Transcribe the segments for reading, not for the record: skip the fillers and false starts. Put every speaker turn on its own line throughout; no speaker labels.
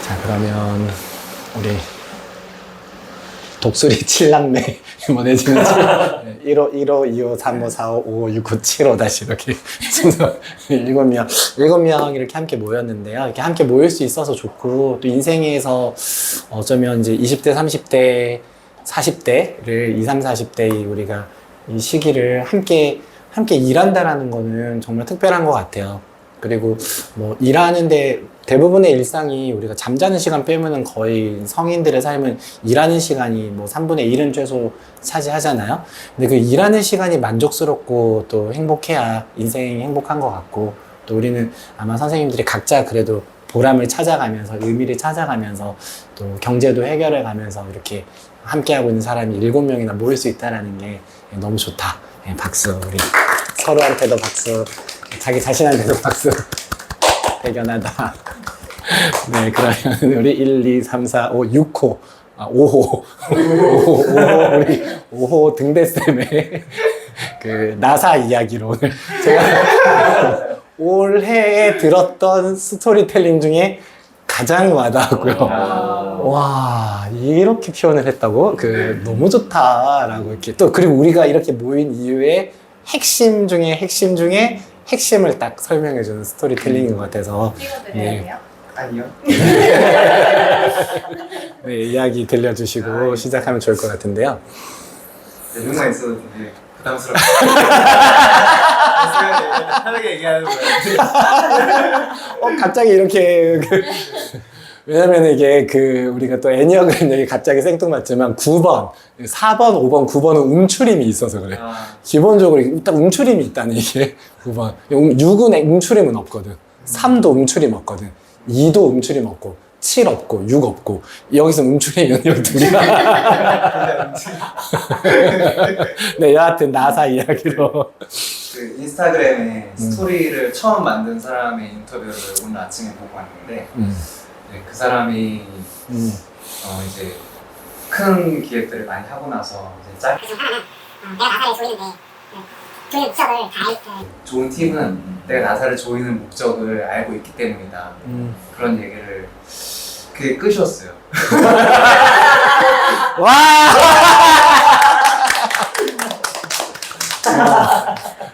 자, 그러면 우리 독수리 7남매 뭐 내지는 1호, 2호, 2호, 3호, 4호, 5호, 6호, 7호 다시 이렇게 순서 7명 이렇게 함께 모였는데요. 이렇게 함께 모일 수 있어서 좋고, 또 인생에서 어쩌면 이제 20대, 30대, 40대를 20, 30, 40대 우리가 이 시기를 함께 일한다라는 거는 정말 특별한 것 같아요. 그리고 뭐 일하는데 대부분의 일상이 우리가 잠자는 시간 빼면은 거의 성인들의 삶은 일하는 시간이 뭐 3분의 1은 최소 차지하잖아요. 근데 그 일하는 시간이 만족스럽고 또 행복해야 인생이 행복한 것 같고, 또 우리는 아마 선생님들이 각자 그래도 보람을 찾아가면서 의미를 찾아가면서 또 경제도 해결해 가면서 이렇게 함께하고 있는 사람이 7명이나 모일 수 있다는 게 너무 좋다. 박수. 우리 서로한테도 박수, 자기 자신한테도 박수. 대견하다. 네, 그러면 우리 1, 2, 3, 4, 5, 6호, 5호, 우리 5호 등대쌤의 그 나사 이야기로 오늘 제가 올해에 들었던 스토리텔링 중에 가장 와닿았고요. 와, 이렇게 표현을 했다고? 너무 좋다라고 이렇게. 또, 그리고 우리가 이렇게 모인 이유에 핵심 중에 핵심을 딱 설명해주는 스토리텔링인 것 같아서.
찍어드려야 돼요?
아니요.
네, 이야기 들려주시고 시작하면 좋을 것 같은데요.
눈만 있어도 되게 부담스럽고. 편하게 얘기하는 거예요.
갑자기 이렇게 왜냐면 이게 우리가 또 애니어그램 얘기 갑자기 생뚱맞지만 9번, 4번, 5번, 9번은 움츠림이 있어서 그래. 기본적으로 일단 움츠림이 있다는 이게 9번. 6은 움츠림은 없거든. 3도 움츠림 없거든. 2도 움츠림 없고, 7 없고, 6 없고. 여기서 움츠림 영역 둘이야. 네, 여하튼 나사 이야기로.
그 인스타그램에 스토리를 처음 만든 사람의 인터뷰를 오늘 아침에 보고 왔는데, 네, 그 사람이 이제 큰 기획들을 많이 하고 나서 이제 짧게
내가 나사를 조이는데 조이는 목적을 다
좋은 팁은 내가 나사를 조이는 목적을 알고 있기 때문이다. 그런 얘기를 그게 끝이었어요.
와!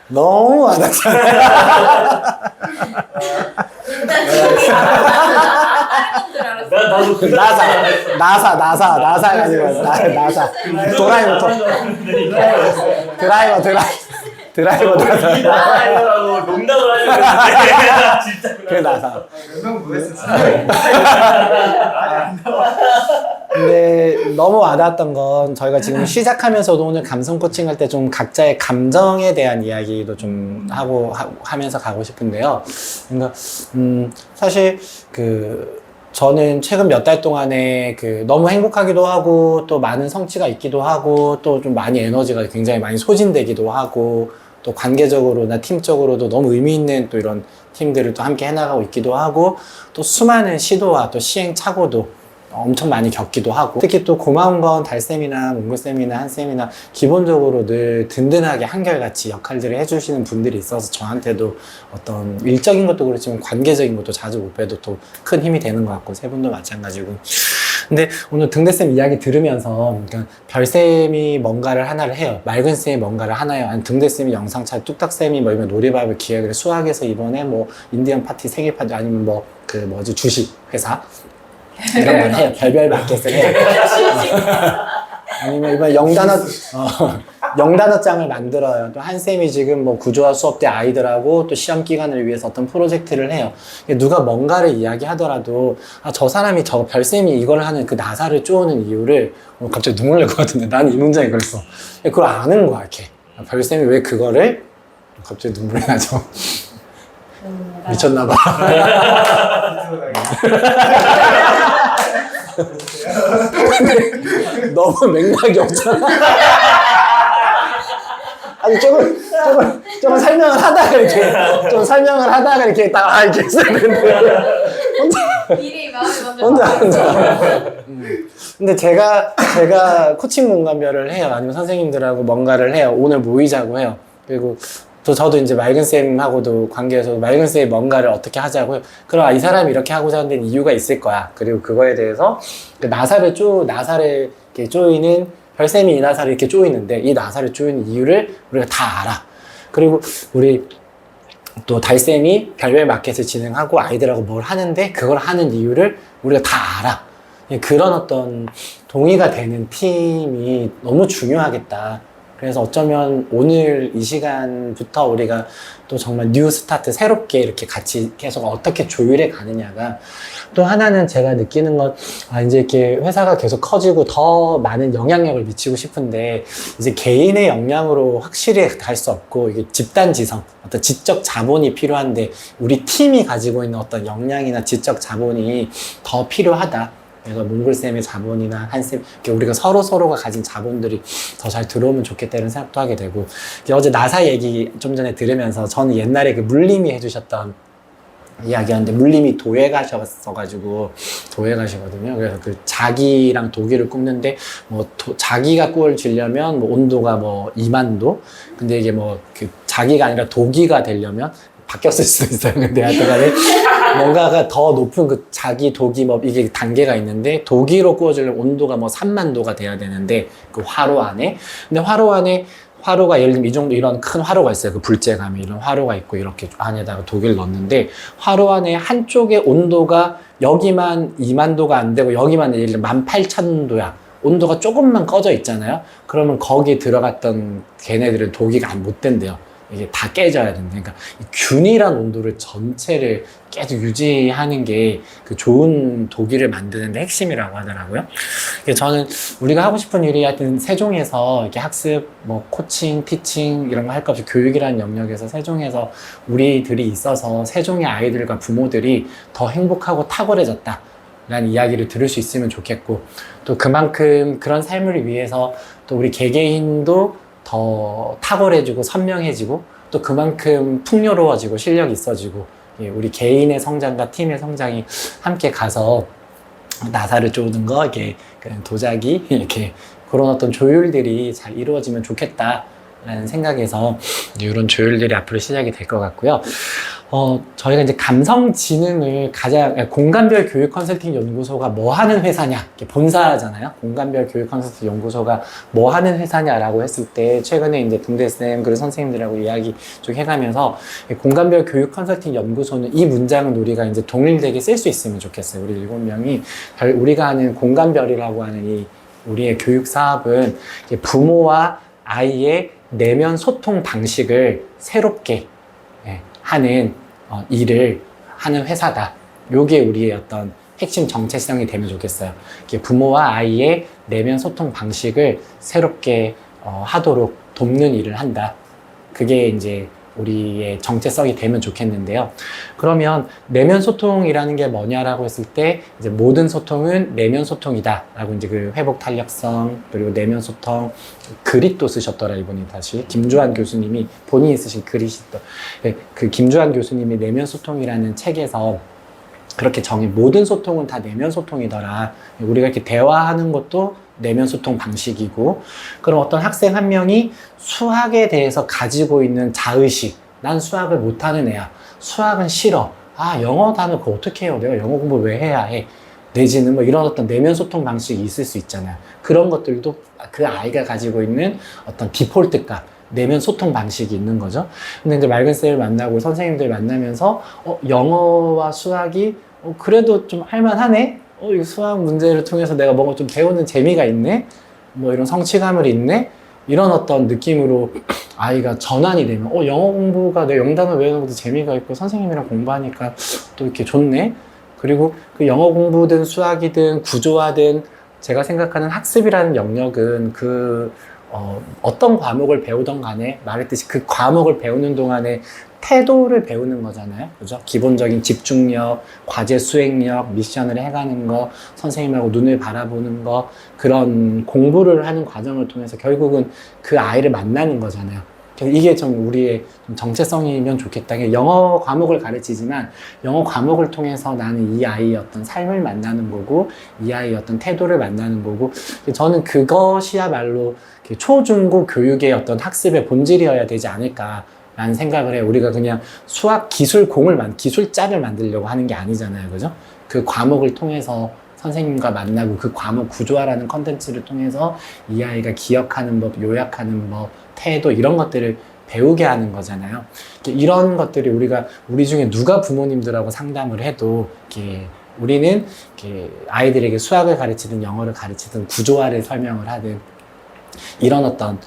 너무 와닿잖아.
나도
나사가 아니고 나사. 드라이버 나사.
이라고 농담을 하려고 진짜.
그 나사.
몇명 모였었어요.
근데 너무 와닿았던 건 저희가 지금 시작하면서도 오늘 감성 코칭 할 때 좀 각자의 감정에 대한 이야기도 좀 하면서 가고 싶은데요. 그러니까 사실 저는 최근 몇 달 동안에 너무 행복하기도 하고 또 많은 성취가 있기도 하고 또 좀 많이 에너지가 굉장히 많이 소진되기도 하고 또 관계적으로나 팀적으로도 너무 의미 있는 또 이런 팀들을 또 함께 해나가고 있기도 하고 또 수많은 시도와 또 시행착오도 엄청 많이 겪기도 하고, 특히 또 고마운 건 달쌤이나 몽골쌤이나 한쌤이나 기본적으로 늘 든든하게 한결같이 역할들을 해주시는 분들이 있어서 저한테도 어떤 일적인 것도 그렇지만 관계적인 것도 자주 못 봬도 또 큰 힘이 되는 것 같고, 세 분도 마찬가지고. 근데 오늘 등대쌤 이야기 들으면서 그러니까 별쌤이 뭔가를 하나를 해요, 맑은쌤이 뭔가를 하나요, 아니 등대쌤이 영상차, 뚝딱쌤이 뭐 이런 놀이밥을 기획을 수학에서 이번에 뭐 인디언 파티, 생일 파티, 아니면 뭐 주식 회사 이런 걸 해요. 별별 마켓을 해요. 아니면 이번 영단어장을 만들어요. 또 한쌤이 지금 뭐 구조화 수업 때 아이들하고 또 시험 기간을 위해서 어떤 프로젝트를 해요. 누가 뭔가를 이야기하더라도 저 사람이 별쌤이 이걸 하는 그 나사를 쪼는 이유를 갑자기 눈물 날 것 같은데 나는 이 문장이 그랬어. 그걸 아는 거야, 이렇게. 별쌤이 왜 그거를 갑자기 눈물이 나죠. 미쳤나봐. 너무 맥락이 없잖아. 아니 조금 설명을 하다가 이렇게 딱 이렇게 써야 되는데
미리 마음이 먼저
혼자. 근데 제가 코칭 공감별을 해요. 아니면 선생님들하고 뭔가를 해요. 오늘 모이자고 해요. 그리고 또 저도 이제 맑은 쌤하고도 관계에서 맑은 쌤이 뭔가를 어떻게 하자고요. 그럼 이 사람이 이렇게 하고자 하는 데는 이유가 있을 거야. 그리고 그거에 대해서 나사를 이렇게 조이는 별쌤이 이 나사를 이렇게 조이는데 이 나사를 조이는 이유를 우리가 다 알아. 그리고 우리 또 달쌤이 별별 마켓을 진행하고 아이들하고 뭘 하는데 그걸 하는 이유를 우리가 다 알아. 그런 어떤 동의가 되는 팀이 너무 중요하겠다. 그래서 어쩌면 오늘 이 시간부터 우리가 또 정말 뉴 스타트 새롭게 이렇게 같이 계속 어떻게 조율해 가느냐가 또 하나는 제가 느끼는 건 이제 이렇게 회사가 계속 커지고 더 많은 영향력을 미치고 싶은데 이제 개인의 역량으로 확실히 갈 수 없고 이게 집단 지성, 어떤 지적 자본이 필요한데 우리 팀이 가지고 있는 어떤 역량이나 지적 자본이 더 필요하다. 그래서 몽골쌤의 자본이나 한쌤, 우리가 서로가 가진 자본들이 더 잘 들어오면 좋겠다 이런 생각도 하게 되고 어제 나사 얘기 좀 전에 들으면서 저는 옛날에 그 물림이 해주셨던 이야기였는데 물림이 도에 가셨어가지고 도에 가시거든요. 그래서 그 자기랑 도기를 굽는데 자기가 꿀 지려면 온도가 2만도 근데 이게 그 자기가 아니라 도기가 되려면 바뀌었을 수도 있어요. 근데 하여튼간에 뭔가가 더 높은 그 자기 도기 이게 단계가 있는데 도기로 구워주려면 온도가 3만 도가 돼야 되는데 그 화로 안에 근데 화로가 예를 들면 이 정도 이런 큰 화로가 있어요. 그 불재감이 이런 화로가 있고 이렇게 안에다가 도기를 넣는데 화로 안에 한쪽에 온도가 여기만 2만 도가 안 되고 여기만 예를 들면 18,000도야. 온도가 조금만 꺼져 있잖아요. 그러면 거기에 들어갔던 걔네들은 도기가 못 된대요. 이게 다 깨져야 된다. 그러니까 이 균일한 온도를 전체를 계속 유지하는 게 그 좋은 도기를 만드는 데 핵심이라고 하더라고요. 저는 우리가 하고 싶은 일이 하여튼 세종에서 이렇게 학습, 코칭, 티칭 이런 거 할 것 없이 교육이라는 영역에서 세종에서 우리들이 있어서 세종의 아이들과 부모들이 더 행복하고 탁월해졌다. 라는 이야기를 들을 수 있으면 좋겠고 또 그만큼 그런 삶을 위해서 또 우리 개개인도 더 탁월해지고 선명해지고 또 그만큼 풍요로워지고 실력이 있어지고 우리 개인의 성장과 팀의 성장이 함께 가서 나사를 쪼는 거 이렇게 도자기 이렇게 그런 어떤 조율들이 잘 이루어지면 좋겠다라는 생각에서 이런 조율들이 앞으로 시작이 될 것 같고요. 저희가 이제 감성지능을 공간별 교육 컨설팅 연구소가 뭐 하는 회사냐, 본사잖아요. 공간별 교육 컨설팅 연구소가 뭐 하는 회사냐라고 했을 때, 최근에 이제 등대쌤, 그리고 선생님들하고 이야기 좀 해가면서, 공간별 교육 컨설팅 연구소는 이 문장은 우리가 이제 동일되게 쓸 수 있으면 좋겠어요. 우리 7명이. 우리가 하는 공간별이라고 하는 이 우리의 교육 사업은 부모와 아이의 내면 소통 방식을 새롭게 하는 일을 하는 회사다. 요게 우리의 어떤 핵심 정체성이 되면 좋겠어요. 부모와 아이의 내면 소통 방식을 새롭게 하도록 돕는 일을 한다. 그게 이제 우리의 정체성이 되면 좋겠는데요. 그러면 내면 소통이라는 게 뭐냐라고 했을 때 이제 모든 소통은 내면 소통이다 라고 이제 그 회복 탄력성 그리고 내면 소통 글이 또 쓰셨더라 이분이 다시 김주환 교수님이 본인이 쓰신 글이 그 김주환 교수님이 내면 소통이라는 책에서 그렇게 모든 소통은 다 내면 소통이더라. 우리가 이렇게 대화하는 것도 내면 소통 방식이고, 그럼 어떤 학생 한 명이 수학에 대해서 가지고 있는 자의식, 난 수학을 못하는 애야. 수학은 싫어. 영어 단어 그거 어떻게 해요? 내가 영어 공부 왜 해야 해? 내지는 이런 어떤 내면 소통 방식이 있을 수 있잖아요. 그런 것들도 그 아이가 가지고 있는 어떤 디폴트 값, 내면 소통 방식이 있는 거죠. 근데 이제 맑은 쌤을 만나고 선생님들 만나면서 영어와 수학이 그래도 좀 할만하네? 이 수학 문제를 통해서 내가 뭔가 좀 배우는 재미가 있네? 이런 성취감을 있네? 이런 어떤 느낌으로 아이가 전환이 되면 영어 공부가 내 영단어 외우는 것도 재미가 있고 선생님이랑 공부하니까 또 이렇게 좋네? 그리고 그 영어 공부든 수학이든 구조화든 제가 생각하는 학습이라는 영역은 어떤 과목을 배우던 간에 말했듯이 그 과목을 배우는 동안에 태도를 배우는 거잖아요. 그죠? 기본적인 집중력, 과제 수행력, 미션을 해가는 거, 선생님하고 눈을 바라보는 거, 그런 공부를 하는 과정을 통해서 결국은 그 아이를 만나는 거잖아요. 이게 좀 우리의 좀 정체성이면 좋겠다. 영어 과목을 가르치지만 영어 과목을 통해서 나는 이 아이의 어떤 삶을 만나는 거고 이 아이의 어떤 태도를 만나는 거고 저는 그것이야말로 초중고 교육의 어떤 학습의 본질이어야 되지 않을까라는 라는 생각을 해요. 우리가 그냥 수학 기술공을 기술자를 만들려고 하는 게 아니잖아요. 그죠? 그 과목을 통해서 선생님과 만나고 그 과목 구조화라는 컨텐츠를 통해서 이 아이가 기억하는 법, 요약하는 법, 태도 이런 것들을 배우게 하는 거잖아요. 이런 것들이 우리 중에 누가 부모님들하고 상담을 해도 이렇게 우리는 이렇게 아이들에게 수학을 가르치든 영어를 가르치든 구조화를 설명을 하든 이런 어떤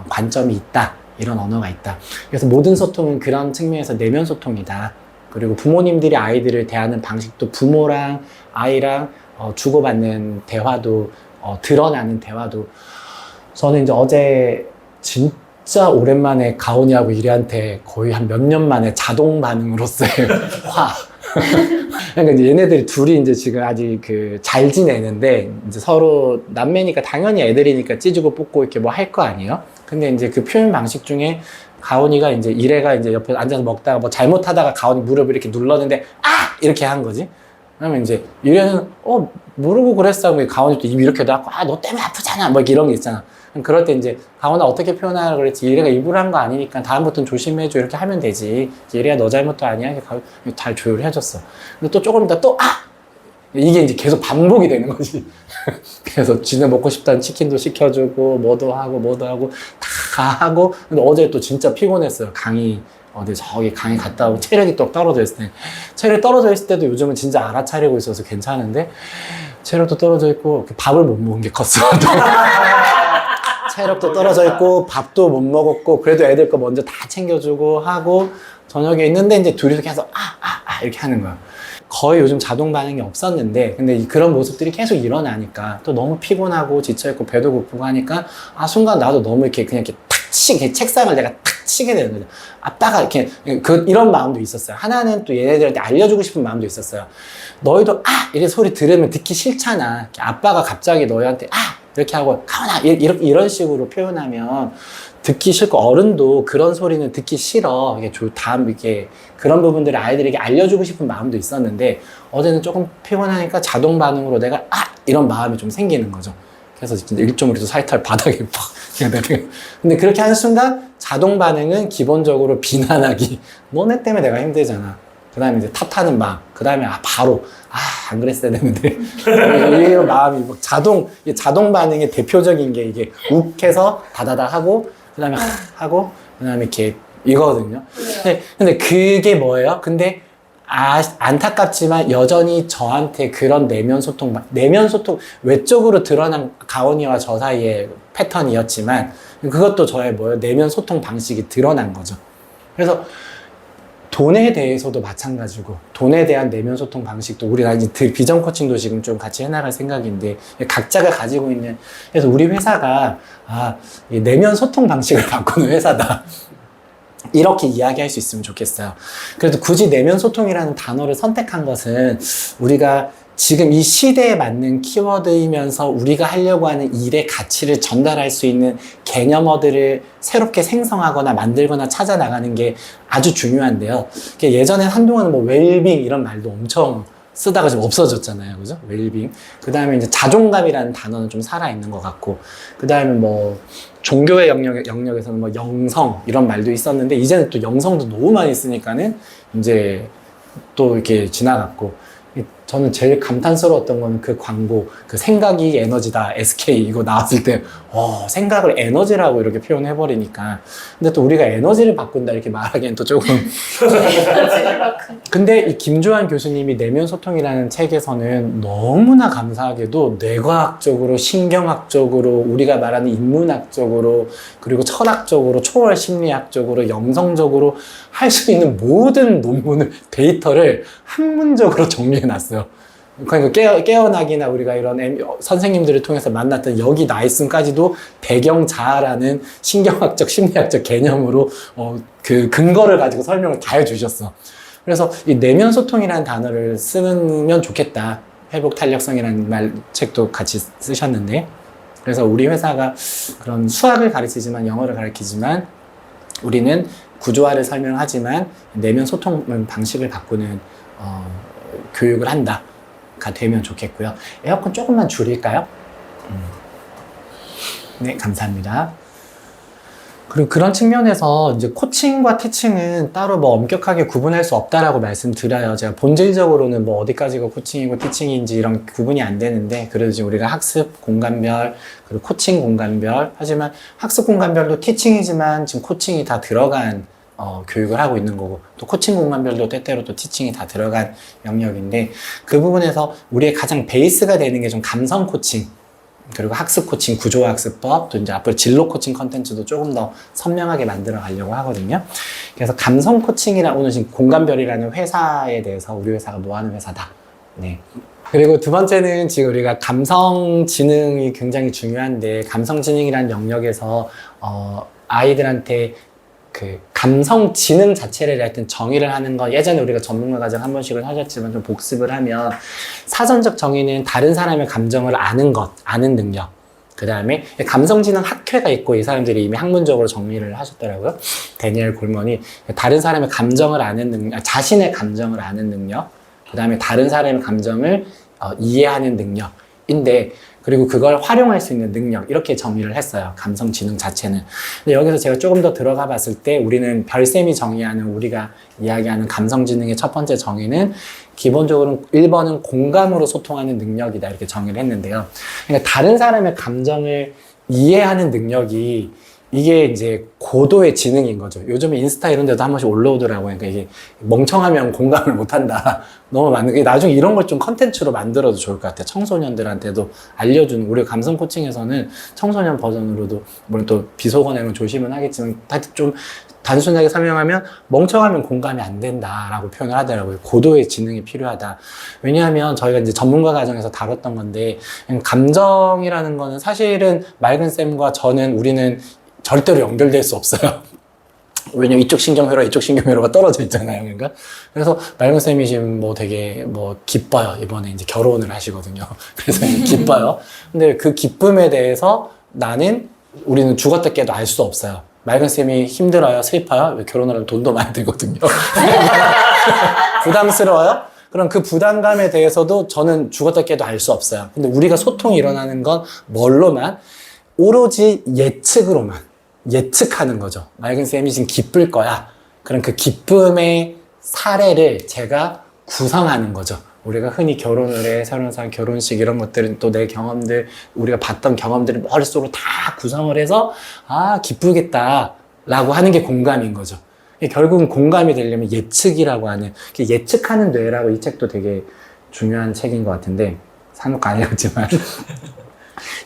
관점이 있다. 이런 언어가 있다. 그래서 모든 소통은 그런 측면에서 내면 소통이다. 그리고 부모님들이 아이들을 대하는 방식도 부모랑 아이랑 주고받는 대화도 드러나는 대화도 저는 이제 어제 진짜 오랜만에 가온이하고 이래한테 거의 한 몇 년 만에 자동 반응으로서의 화. 그러니까 이제 얘네들이 둘이 이제 지금 아직 잘 지내는데 이제 서로 남매니까 당연히 애들이니까 찌주고 뽑고 이렇게 뭐 할 거 아니에요? 근데 이제 그 표현 방식 중에 가온이가 이제 이래가 이제 옆에 앉아서 먹다가 뭐 잘못하다가 가온이 무릎을 이렇게 눌렀는데 아! 이렇게 한 거지. 그러면 이제 이래는 모르고 그랬어 하고 가온이 또 입 이렇게 닫고 아, 너 때문에 아프잖아 뭐 이런 게 있잖아. 그럴 때 이제 가온아 어떻게 표현하라 그랬지 이래가 입으로 한 거 아니니까 다음부터는 조심해줘 이렇게 하면 되지. 이래야 너 잘못도 아니야. 잘 조율 해줬어. 근데 또 조금 있다 또 아! 이게 이제 계속 반복이 되는 거지. 그래서 지네 먹고 싶다는 치킨도 시켜주고 뭐도 하고 다 하고 근데 어제 또 진짜 피곤했어요. 저기 강의 갔다 오고 체력이 또 떨어져 있을 때 체력이 떨어져 있을 때도 요즘은 진짜 알아차리고 있어서 괜찮은데 체력도 떨어져 있고 밥을 못 먹은 게 컸어. 체력도 떨어져 있고 밥도 못 먹었고 그래도 애들 거 먼저 다 챙겨주고 하고 저녁에 있는데 이제 둘이서 계속 이렇게 하는 거야. 거의 요즘 자동 반응이 없었는데 근데 그런 모습들이 계속 일어나니까 또 너무 피곤하고 지쳐있고 배도 고프고 하니까 순간 나도 너무 이렇게 그냥 이렇게 탁 치게 책상을 내가 탁 치게 되는 거죠. 아빠가 이렇게 이런 마음도 있었어요. 하나는 또 얘네들한테 알려주고 싶은 마음도 있었어요. 너희도 이렇게 소리 들으면 듣기 싫잖아. 아빠가 갑자기 너희한테 이렇게 하고 가만아 이런 식으로 표현하면 듣기 싫고 어른도 그런 소리는 듣기 싫어. 이게 그런 부분들을 아이들에게 알려주고 싶은 마음도 있었는데 어제는 조금 피곤하니까 자동 반응으로 내가 이런 마음이 좀 생기는 거죠. 그래서 진짜 1.5리터 사이탈 바닥에 팍 근데 그렇게 하는 순간 자동 반응은 기본적으로 비난하기. 너네 때문에 내가 힘들잖아. 그 다음에 이제 탓하는 마음. 그 다음에 바로 안 그랬어야 되는데 이 마음이 자동 반응의 대표적인 게 이게 욱해서 다다다 하고 그 다음에 하고 그 다음에 이렇게 이거거든요. 근데 그게 뭐예요? 근데 안타깝지만 여전히 저한테 그런 내면 소통 외적으로 드러난 가온이와 저 사이의 패턴이었지만 그것도 저의 내면 소통 방식이 드러난 거죠. 그래서 돈에 대해서도 마찬가지고 돈에 대한 내면 소통 방식도 우리가 이제 비전 코칭도 지금 좀 같이 해나갈 생각인데 각자가 가지고 있는 그래서 우리 회사가 이 내면 소통 방식을 바꾸는 회사다. 이렇게 이야기할 수 있으면 좋겠어요. 그래도 굳이 내면 소통이라는 단어를 선택한 것은 우리가 지금 이 시대에 맞는 키워드이면서 우리가 하려고 하는 일의 가치를 전달할 수 있는 개념어들을 새롭게 생성하거나 만들거나 찾아 나가는 게 아주 중요한데요. 예전엔 한동안은 웰빙 이런 말도 엄청 쓰다가 좀 없어졌잖아요. 그죠? 웰빙. 그 다음에 이제 자존감이라는 단어는 좀 살아있는 것 같고, 그 다음에 종교의 영역에서는 영성 이런 말도 있었는데, 이제는 또 영성도 너무 많이 쓰니까는 이제 또 이렇게 지나갔고, 저는 제일 감탄스러웠던 건 그 광고, 그 생각이 에너지다, SK 이거 나왔을 때, 생각을 에너지라고 이렇게 표현해버리니까. 근데 또 우리가 에너지를 바꾼다 이렇게 말하기엔 또 조금. 근데 이 김주환 교수님이 내면 소통이라는 책에서는 너무나 감사하게도 뇌과학적으로, 신경학적으로, 우리가 말하는 인문학적으로, 그리고 철학적으로, 초월 심리학적으로, 영성적으로 할 수 있는 모든 논문을, 데이터를 학문적으로 정리해놨어요. 그러니까 깨어나기나 우리가 이런 선생님들을 통해서 만났던 여기 나 있음까지도 배경 자아라는 신경학적, 심리학적 개념으로 그 근거를 가지고 설명을 다 해주셨어. 그래서 이 내면 소통이라는 단어를 쓰면 좋겠다. 회복 탄력성이라는 책도 같이 쓰셨는데, 그래서 우리 회사가 그런 수학을 가르치지만 영어를 가르치지만 우리는 구조화를 설명하지만 내면 소통 방식을 바꾸는 교육을 한다가 되면 좋겠고요. 에어컨 조금만 줄일까요? 네, 감사합니다. 그리고 그런 측면에서 이제 코칭과 티칭은 따로 뭐 엄격하게 구분할 수 없다라고 말씀드려요. 제가 본질적으로는 뭐 어디까지가 코칭이고 티칭인지 이런 구분이 안 되는데, 그래도 지금 우리가 학습 공간별, 그리고 코칭 공간별, 하지만 학습 공간별도 티칭이지만 지금 코칭이 다 들어간 교육을 하고 있는 거고, 또 코칭 공간별도 때때로 또 티칭이 다 들어간 영역인데, 그 부분에서 우리의 가장 베이스가 되는 게 좀 감성 코칭, 그리고 학습 코칭, 구조학습법, 또 이제 앞으로 진로 코칭 컨텐츠도 조금 더 선명하게 만들어 가려고 하거든요. 그래서 감성 코칭이라, 오늘 지금 공간별이라는 회사에 대해서 우리 회사가 뭐 하는 회사다. 네. 그리고 두 번째는 지금 우리가 감성지능이 굉장히 중요한데, 감성지능이라는 영역에서, 아이들한테 그 감성 지능 자체를 하여튼 정의를 하는 건, 예전에 우리가 전문가 과정 한 번씩은 하셨지만 좀 복습을 하면, 사전적 정의는 다른 사람의 감정을 아는 것, 아는 능력. 그 다음에 감성지능 학회가 있고, 이 사람들이 이미 학문적으로 정리를 하셨더라고요. 데니엘 골먼이 다른 사람의 감정을 아는 능력, 자신의 감정을 아는 능력, 그 다음에 다른 사람의 감정을 이해하는 능력인데, 그리고 그걸 활용할 수 있는 능력, 이렇게 정의를 했어요. 감성지능 자체는. 근데 여기서 제가 조금 더 들어가 봤을 때, 우리는 별쌤이 정의하는, 우리가 이야기하는 감성지능의 첫 번째 정의는 기본적으로 1번은 공감으로 소통하는 능력이다, 이렇게 정의를 했는데요. 그러니까 다른 사람의 감정을 이해하는 능력이, 이게 이제 고도의 지능인 거죠. 요즘에 인스타 이런 데도 한 번씩 올라오더라고요. 그러니까 이게 멍청하면 공감을 못 한다. 너무 많은 게, 나중에 이런 걸 좀 컨텐츠로 만들어도 좋을 것 같아요. 청소년들한테도 알려주는, 우리 감성 코칭에서는 청소년 버전으로도, 물론 또 비속어내면 조심은 하겠지만, 좀 단순하게 설명하면 멍청하면 공감이 안 된다라고 표현을 하더라고요. 고도의 지능이 필요하다. 왜냐하면 저희가 이제 전문가 과정에서 다뤘던 건데, 감정이라는 거는 사실은 맑은 쌤과 저는, 우리는 절대로 연결될 수 없어요. 왜냐면 이쪽 신경회로와 이쪽 신경회로가 떨어져 있잖아요. 그러니까. 그래서 맑은 쌤이 지금 뭐 되게 뭐 기뻐요. 이번에 이제 결혼을 하시거든요. 그래서 기뻐요. 근데 그 기쁨에 대해서 우리는 죽었다 깨도 알 수 없어요. 맑은 쌤이 힘들어요? 슬퍼요? 왜 결혼을 하면 돈도 많이 들거든요. 부담스러워요? 그럼 그 부담감에 대해서도 저는 죽었다 깨도 알 수 없어요. 근데 우리가 소통이 일어나는 건 뭘로만? 오로지 예측하는 거죠. 맑은 쌤이 지금 기쁠 거야. 그럼 그 기쁨의 사례를 제가 구성하는 거죠. 우리가 흔히 결혼을 해, 새로운 사람 결혼식 이런 것들은 또 내 경험들, 우리가 봤던 경험들을 머릿속으로 다 구성을 해서, 아, 기쁘겠다 라고 하는 게 공감인 거죠. 결국은 공감이 되려면 예측이라고 하는, 예측하는 뇌라고, 이 책도 되게 중요한 책인 것 같은데, 산옥 아니었지만.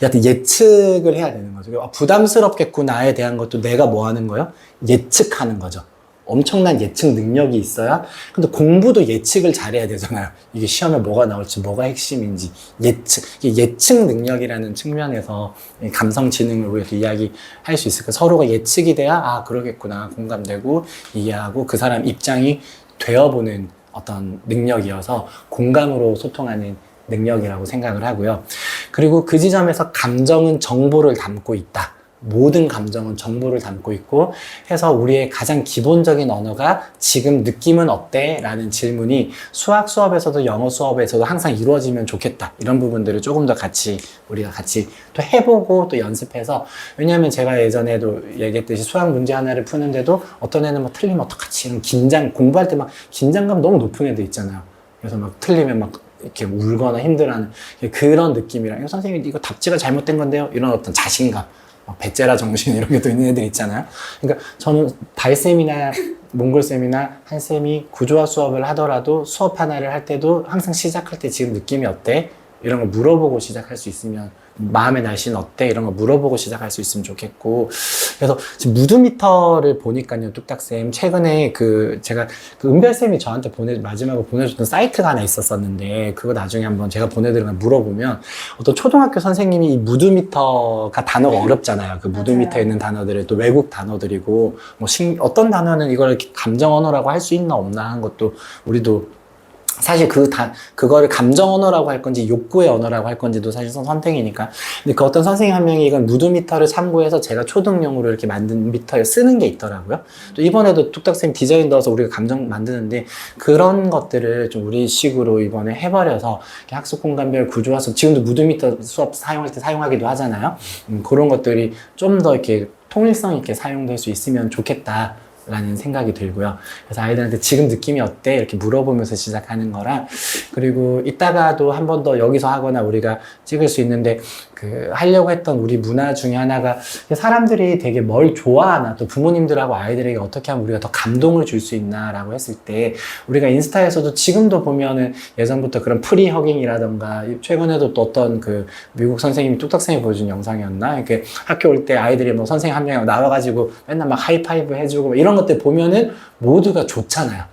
여하튼 예측을 해야 되는 거죠. 부담스럽겠구나에 대한 것도 내가 뭐 하는 거예요? 예측하는 거죠. 엄청난 예측 능력이 있어야. 근데 공부도 예측을 잘해야 되잖아요. 이게 시험에 뭐가 나올지, 뭐가 핵심인지. 예측 능력이라는 측면에서 감성 지능을 우리가 이야기할 수 있을까. 서로가 예측이 돼야, 아, 그러겠구나. 공감되고, 이해하고, 그 사람 입장이 되어보는 어떤 능력이어서 공감으로 소통하는 능력이라고 생각을 하고요. 그리고 그 지점에서 감정은 정보를 담고 있다. 모든 감정은 정보를 담고 있고 해서, 우리의 가장 기본적인 언어가 지금 느낌은 어때? 라는 질문이 수학 수업에서도 영어 수업에서도 항상 이루어지면 좋겠다. 이런 부분들을 조금 더 우리가 같이 또 해보고 또 연습해서, 왜냐하면 제가 예전에도 얘기했듯이 수학 문제 하나를 푸는데도 어떤 애는 막 틀리면 어떡하지? 이런 공부할 때 막 긴장감 너무 높은 애들 있잖아요. 그래서 막 틀리면 막 이렇게 울거나 힘들어하는 그런 느낌이랑, 선생님 이거 답지가 잘못된 건데요? 이런 어떤 자신감, 배째라 정신 이런 게 또 있는 애들 있잖아요. 그러니까 저는 달쌤이나 몽골쌤이나 한쌤이 구조화 수업을 하더라도 수업 하나를 할 때도 항상 시작할 때 지금 느낌이 어때? 이런 걸 물어보고 시작할 수 있으면, 마음의 날씨는 어때? 이런 거 물어보고 시작할 수 있으면 좋겠고. 그래서 지금 무드미터를 보니까요, 뚝딱쌤 최근에 제가 은별쌤이 저한테 마지막으로 보내줬던 사이트가 하나 있었었는데, 그거 나중에 한번 제가 보내드리면 물어보면, 어떤 초등학교 선생님이 이 무드미터가 단어가 어렵잖아요. 그 무드미터에 있는 단어들을 또 외국 단어들이고, 어떤 단어는 이걸 감정 언어라고 할 수 있나 없나 하는 것도 우리도 사실 그거를 감정 언어라고 할 건지 욕구의 언어라고 할 건지도 사실 선택이니까. 근데 그 어떤 선생님 한 명이 이건 무드미터를 참고해서 제가 초등용으로 이렇게 만든 미터에 쓰는 게 있더라고요. 또 이번에도 뚝딱쌤 디자인 넣어서 우리가 감정 만드는데, 그런 것들을 좀 우리식으로 이번에 해버려서 학습 공간별 구조화수, 지금도 무드미터 수업 사용할 때 사용하기도 하잖아요. 그런 것들이 좀 더 이렇게 통일성 있게 사용될 수 있으면 좋겠다 라는 생각이 들고요. 그래서 아이들한테 지금 느낌이 어때? 이렇게 물어보면서 시작하는 거랑, 그리고 이따가도 한 번 더 여기서 하거나 우리가 찍을 수 있는데, 하려고 했던 우리 문화 중에 하나가 사람들이 되게 뭘 좋아하나, 또 부모님들하고 아이들에게 어떻게 하면 우리가 더 감동을 줄 수 있나 라고 했을 때, 우리가 인스타에서도 지금도 보면은 예전부터 그런 프리 허깅이라던가, 최근에도 또 어떤 미국 선생님이 뚝딱선생님이 보여준 영상이었나? 이렇게 학교 올 때 아이들이 뭐 선생님 한 명이 나와가지고 맨날 막 하이파이브 해주고 뭐 이런 것들 보면은 모두가 좋잖아요.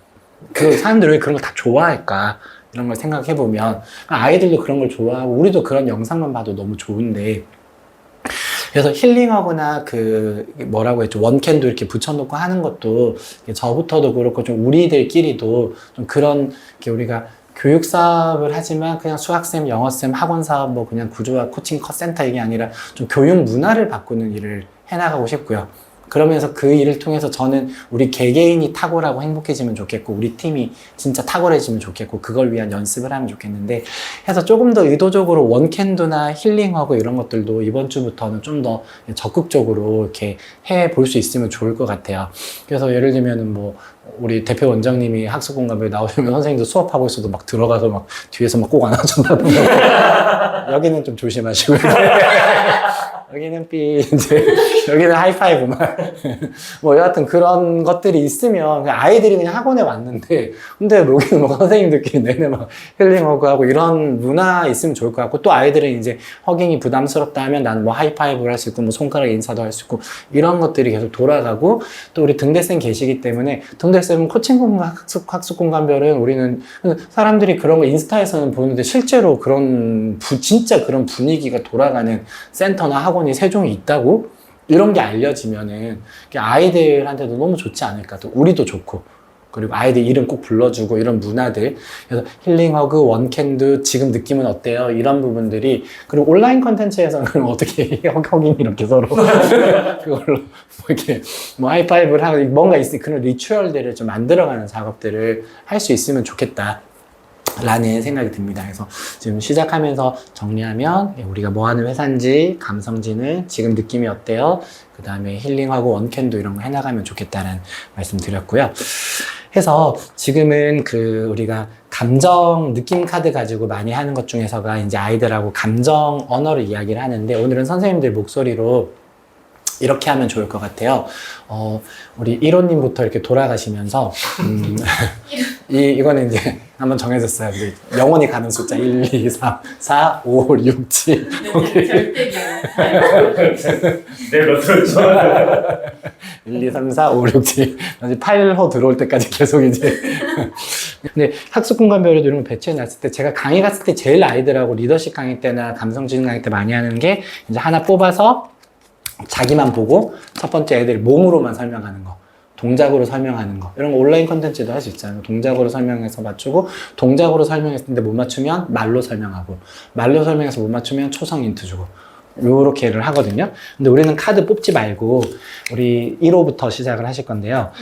사람들이 왜 그런 걸 다 좋아할까? 이런 걸 생각해보면 아이들도 그런 걸 좋아하고 우리도 그런 영상만 봐도 너무 좋은데, 그래서 힐링하거나 뭐라고 했죠, 원캔도 이렇게 붙여놓고 하는 것도 저부터도 그렇고 좀 우리들끼리도 좀 그런 우리가 교육 사업을 하지만 그냥 수학쌤, 영어쌤, 학원 사업 뭐 그냥 구조화 코칭 컷센터 이게 아니라 좀 교육 문화를 바꾸는 일을 해나가고 싶고요. 그러면서 그 일을 통해서 저는 우리 개개인이 탁월하고 행복해지면 좋겠고 우리 팀이 진짜 탁월해지면 좋겠고 그걸 위한 연습을 하면 좋겠는데, 해서 조금 더 의도적으로 원캔도나 힐링하고 이런 것들도 이번 주부터는 좀 더 적극적으로 이렇게 해볼 수 있으면 좋을 것 같아요. 그래서 예를 들면은 뭐 우리 대표 원장님이 학습공감에 나오시면 선생님도 수업하고 있어도 막 들어가서 막 뒤에서 막 꼭 안아준다던가 여기는 좀 조심하시고요. 여기는 이제 여기는 하이파이브만 뭐 여하튼 그런 것들이 있으면 아이들이 그냥 학원에 왔는데, 근데 여기는 뭐 선생님들끼리 내내 막 힐링하고 하고 이런 문화 있으면 좋을 것 같고, 또 아이들은 이제 허깅이 부담스럽다 하면 난 뭐 하이파이브를 할 수 있고 뭐 손가락 인사도 할 수 있고 이런 것들이 계속 돌아가고, 또 우리 등대쌤 계시기 때문에 등대쌤은 코칭 공간 학습 공간별은 우리는 사람들이 그런 거 인스타에서는 보는데 실제로 그런 진짜 그런 분위기가 돌아가는 센터나 학원이 세종에 있다고 이런 게 알려지면은 아이들한테도 너무 좋지 않을까. 또 우리도 좋고, 그리고 아이들 이름 꼭 불러주고 이런 문화들. 그래서 힐링허그, 원캔도 지금 느낌은 어때요? 이런 부분들이. 그리고 온라인 컨텐츠에서는 그럼 어떻게 허깅 이렇게 서로 그걸로 뭐 이렇게 뭐 하이파이브를 하고 뭔가 있으니 그런 리추얼들을 좀 만들어가는 작업들을 할 수 있으면 좋겠다 라는 생각이 듭니다. 그래서 지금 시작하면서 정리하면 우리가 뭐 하는 회사인지, 감성진은 지금 느낌이 어때요? 그 다음에 힐링하고 원캔도 이런 거 해나가면 좋겠다는 말씀 드렸고요. 해서 지금은 우리가 감정 느낌 카드 가지고 많이 하는 것 중에서가 이제 아이들하고 감정 언어를 이야기를 하는데, 오늘은 선생님들 목소리로 이렇게 하면 좋을 것 같아요. 우리 1호님부터 이렇게 돌아가시면서, 이거는 이제 한번 정해졌어요. 이제 영원히 가는 숫자 1, 2, 3, 4, 5, 6, 7.
절대기야.
네, 몇 초죠?
1, 2, 3, 4, 5, 6, 7. 8호 들어올 때까지 계속 이제. 근데 학습 공간별에도 이런 거 배치해 놨을 때, 제가 강의 갔을 때 제일 아이들하고 리더십 강의 때나 감성지능 강의 때 많이 하는 게, 이제 하나 뽑아서 자기만 보고 첫 번째 애들 몸으로만 설명하는 거, 동작으로 설명하는 거, 이런 거 온라인 컨텐츠도 할 수 있잖아요. 동작으로 설명해서 맞추고, 동작으로 설명했을 때 못 맞추면 말로 설명하고, 말로 설명해서 못 맞추면 초성 인트 주고, 요렇게를 하거든요. 근데 우리는 카드 뽑지 말고 우리 1호부터 시작을 하실 건데요.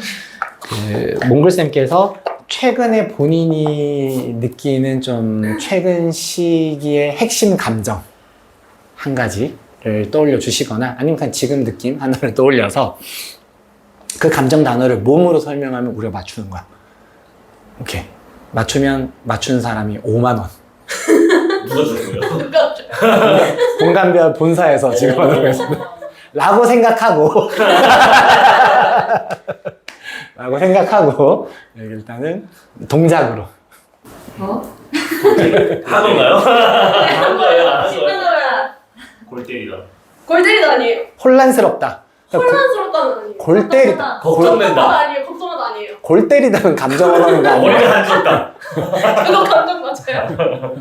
몽글쌤께서 최근에 본인이 느끼는 좀 최근 시기의 핵심 감정 한 가지를 떠올려 주시거나, 아니면 그냥 지금 느낌 하나를 떠올려서 그 감정 단어를 몸으로 설명하면 우리가 맞추는 거야. 오케이. 맞추면 맞춘 사람이 5만 원.
누가 줬어요?
누가 줘?
공간별 본사에서 지금 하고 있습니다. 라고 생각하고 라고 생각하고 일단은 동작으로.
한건가요? 한거예요.
신나더라.
골 때리다.
골 때리다 아니에요.
혼란스럽다.
혼란스럽다는 아니에요.
골 때리다.
걱정된다.
아니에요. 걱정은 아니에요.
골 때리다는 감정 언어인 거 아니야?
머리가 한지럽다.
그거 감정 맞아요.